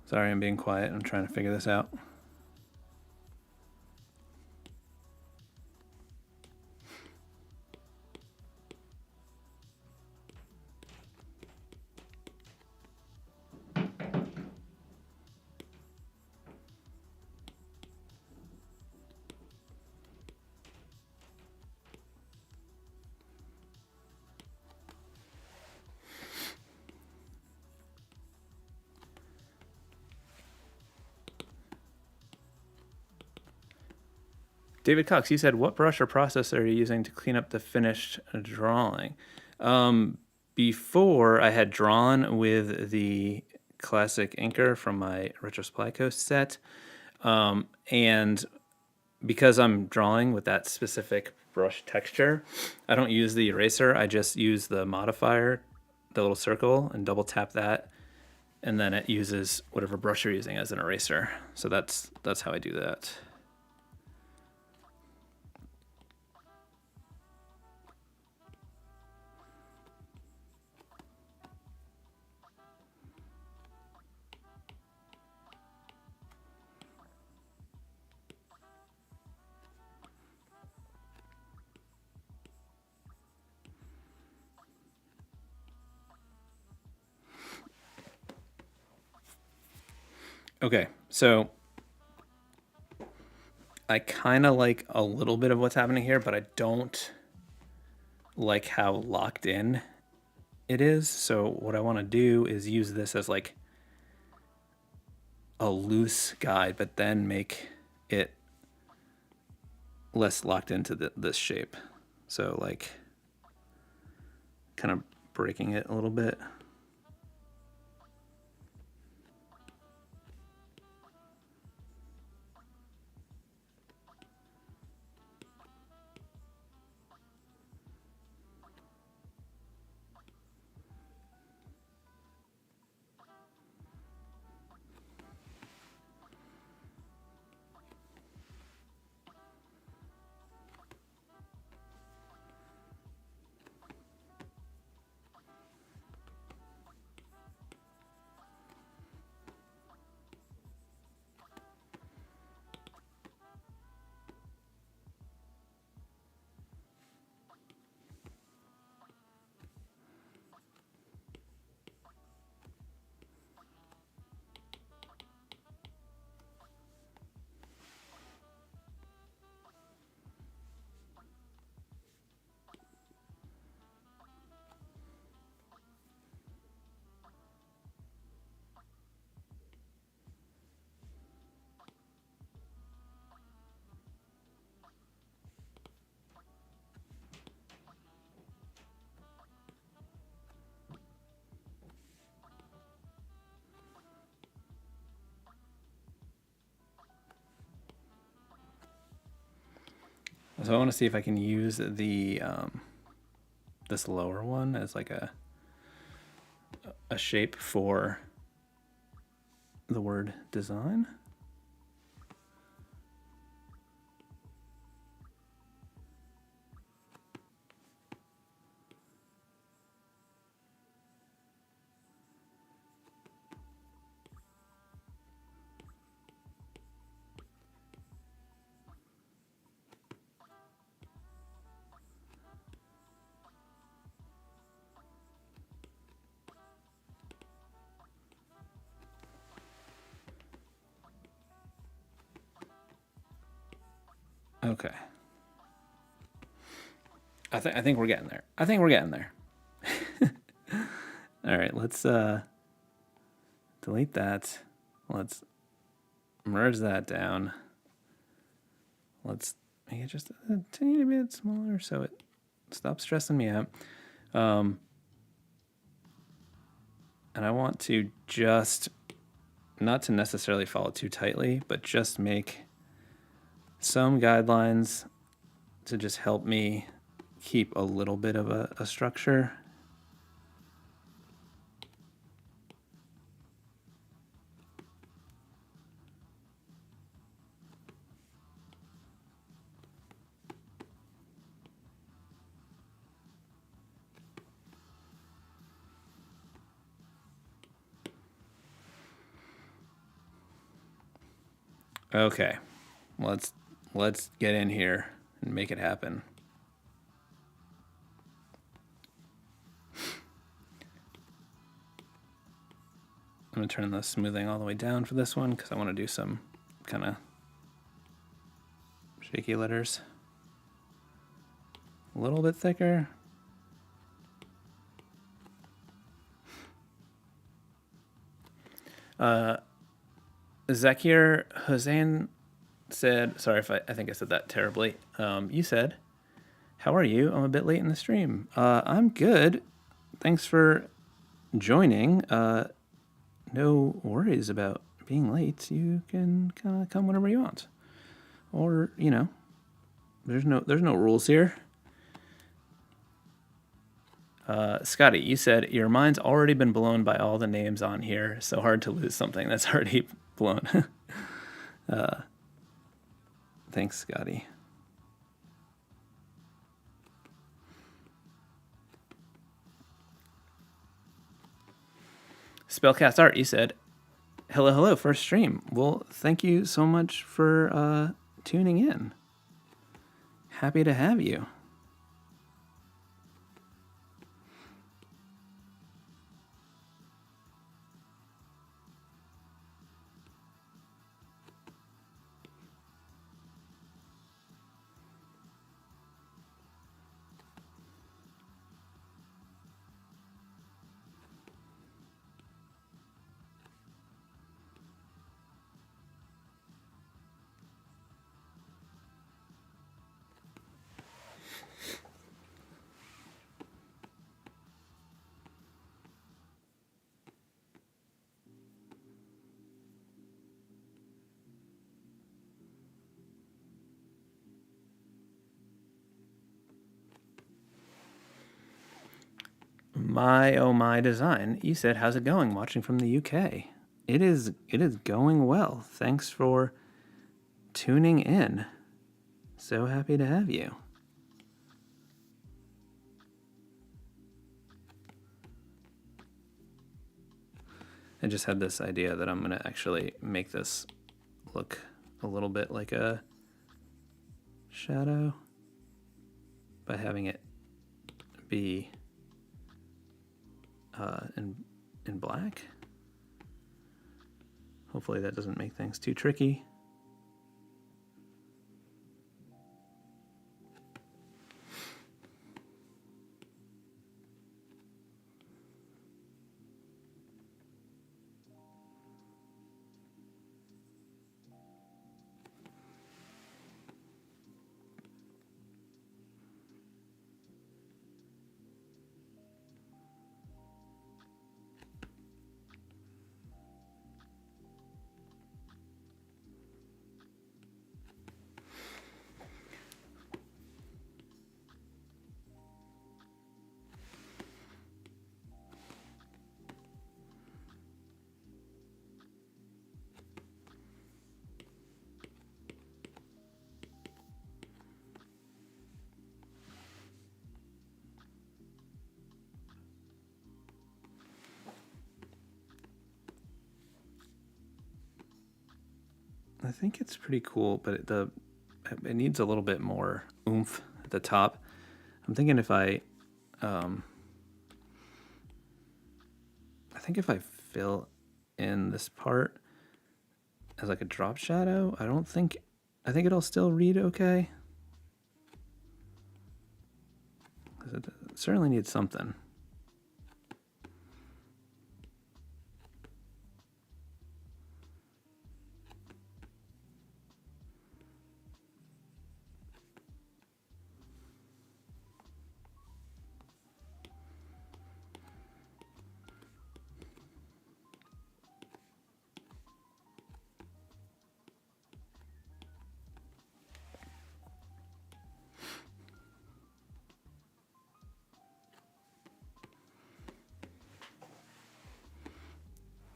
Sorry, I'm being quiet. I'm trying to figure this out. David Cox, you said, what brush or process are you using to clean up the finished drawing? Before, I had drawn with the classic inker from my Retro Supply Coast set. And because I'm drawing with that specific brush texture, I don't use the eraser. I just use the modifier, the little circle, and double tap that. And then it uses whatever brush you're using as an eraser. So that's how I do that. Okay, so I kind of like a little bit of what's happening here, but I don't like how locked in it is. So what I want to do is use this as like a loose guide, but then make it less locked into this shape. So like kind of breaking it a little bit. So I want to see if I can use the this lower one as like a shape for the word design. Okay. I think we're getting there. I think we're getting there. All right, let's delete that. Let's merge that down. Let's make it just a teeny bit smaller so it stops stressing me out. And I want to just, not to necessarily follow too tightly, but just make some guidelines to just help me keep a little bit of a structure. Okay, let's get in here and make it happen. I'm gonna turn the smoothing all the way down for this one because I want to do some kind of shaky letters. A little bit thicker. Zakir Hussein said, sorry if I think I said that terribly. You said, how are you? I'm a bit late in the stream. I'm good. Thanks for joining. No worries about being late. You can kind of come whenever you want. Or, you know, there's no rules here. Scotty, you said your mind's already been blown by all the names on here. So hard to lose something that's already blown. Thanks, Scotty. Spellcast Art, you said, hello, first stream. Well, thank you so much for tuning in. Happy to have you. My oh my design. You said, how's it going watching from the UK? It is going well. Thanks for tuning in. So happy to have you. I just had this idea that I'm going to actually make this look a little bit like a shadow by having it be in black. Hopefully that doesn't make things too tricky. I think it's pretty cool, but it needs a little bit more oomph at the top. I'm thinking if I think if I fill in this part as like a drop shadow, I think it'll still read okay. It certainly needs something.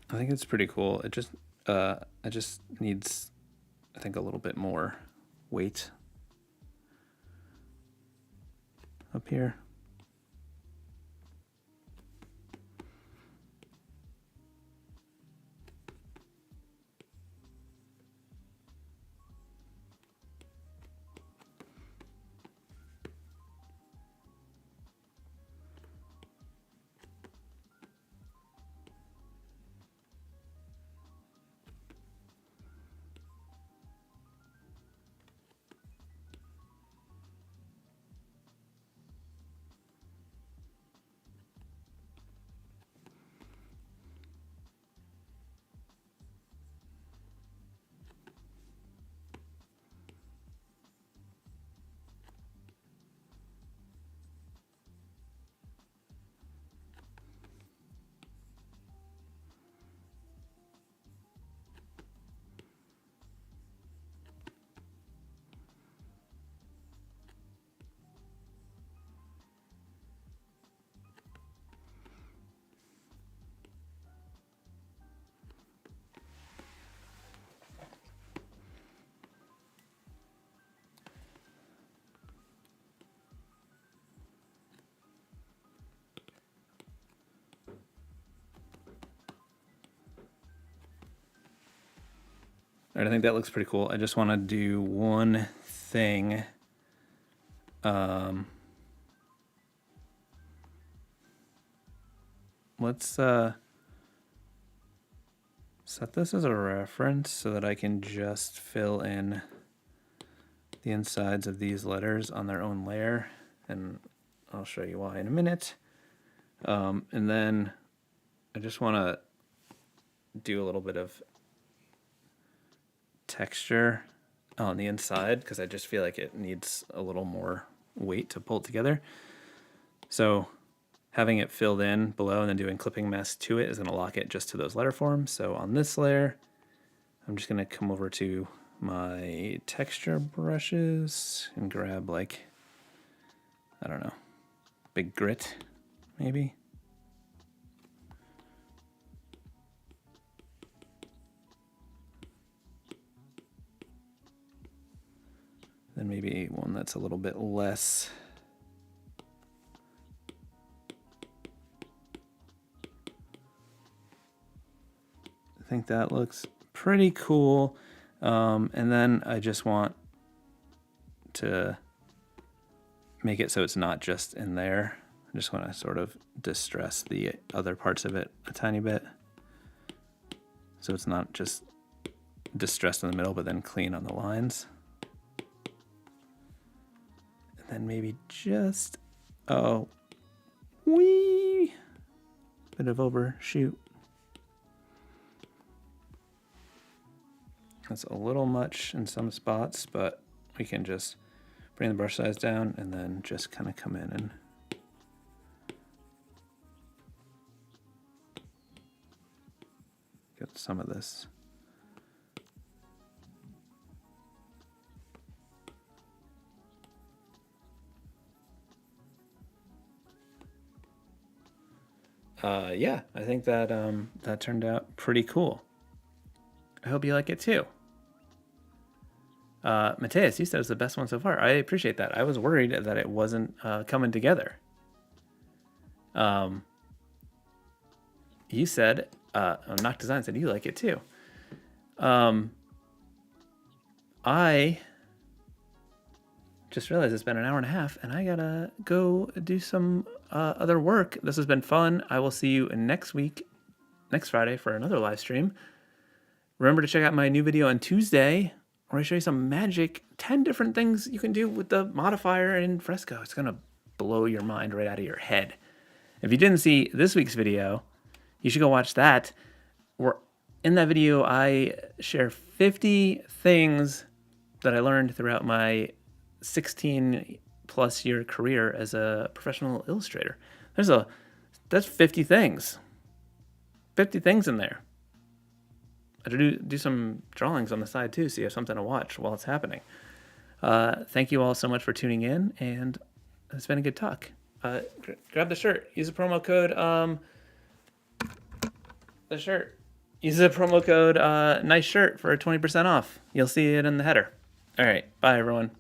I think it's pretty cool. It just needs, I think, a little bit more weight up here. All right, I think that looks pretty cool. I just want to do one thing. Let's set this as a reference so that I can just fill in the insides of these letters on their own layer, and I'll show you why in a minute. And then I just want to do a little bit of texture on the inside because I just feel like it needs a little more weight to pull it together. So having it filled in below and then doing clipping mask to it is going to lock it just to those letter forms. So on this layer, I'm just going to come over to my texture brushes and grab, like, I don't know, big grit maybe. Then maybe one that's a little bit less. I think that looks pretty cool. And then I just want to make it so it's not just in there. I just want to sort of distress the other parts of it a tiny bit. So it's not just distressed in the middle, but then clean on the lines. And then maybe just, wee bit of overshoot. That's a little much in some spots, but we can just bring the brush size down and then just kind of come in and get some of this. Yeah, I think that that turned out pretty cool. I hope you like it too. Mateus, you said it's the best one so far. I appreciate that. I was worried that it wasn't coming together. You said, Knock Design said you like it too. I just realized it's been an hour and a half, and I gotta go do some other work. This has been fun. I will see you next week, next Friday, for another live stream. Remember to check out my new video on Tuesday, where I show you some magic 10 different things you can do with the modifier in Fresco. It's gonna blow your mind right out of your head. If you didn't see this week's video, you should go watch that. In that video, I share 50 things that I learned throughout my 16 plus year career as a professional illustrator. That's 50 things. 50 things in there. I do some drawings on the side too, so you have something to watch while it's happening. Thank you all so much for tuning in, and it's been a good talk. Grab the shirt. Use the promo code. Use the promo code nice shirt for 20% off. You'll see it in the header. All right. Bye, everyone.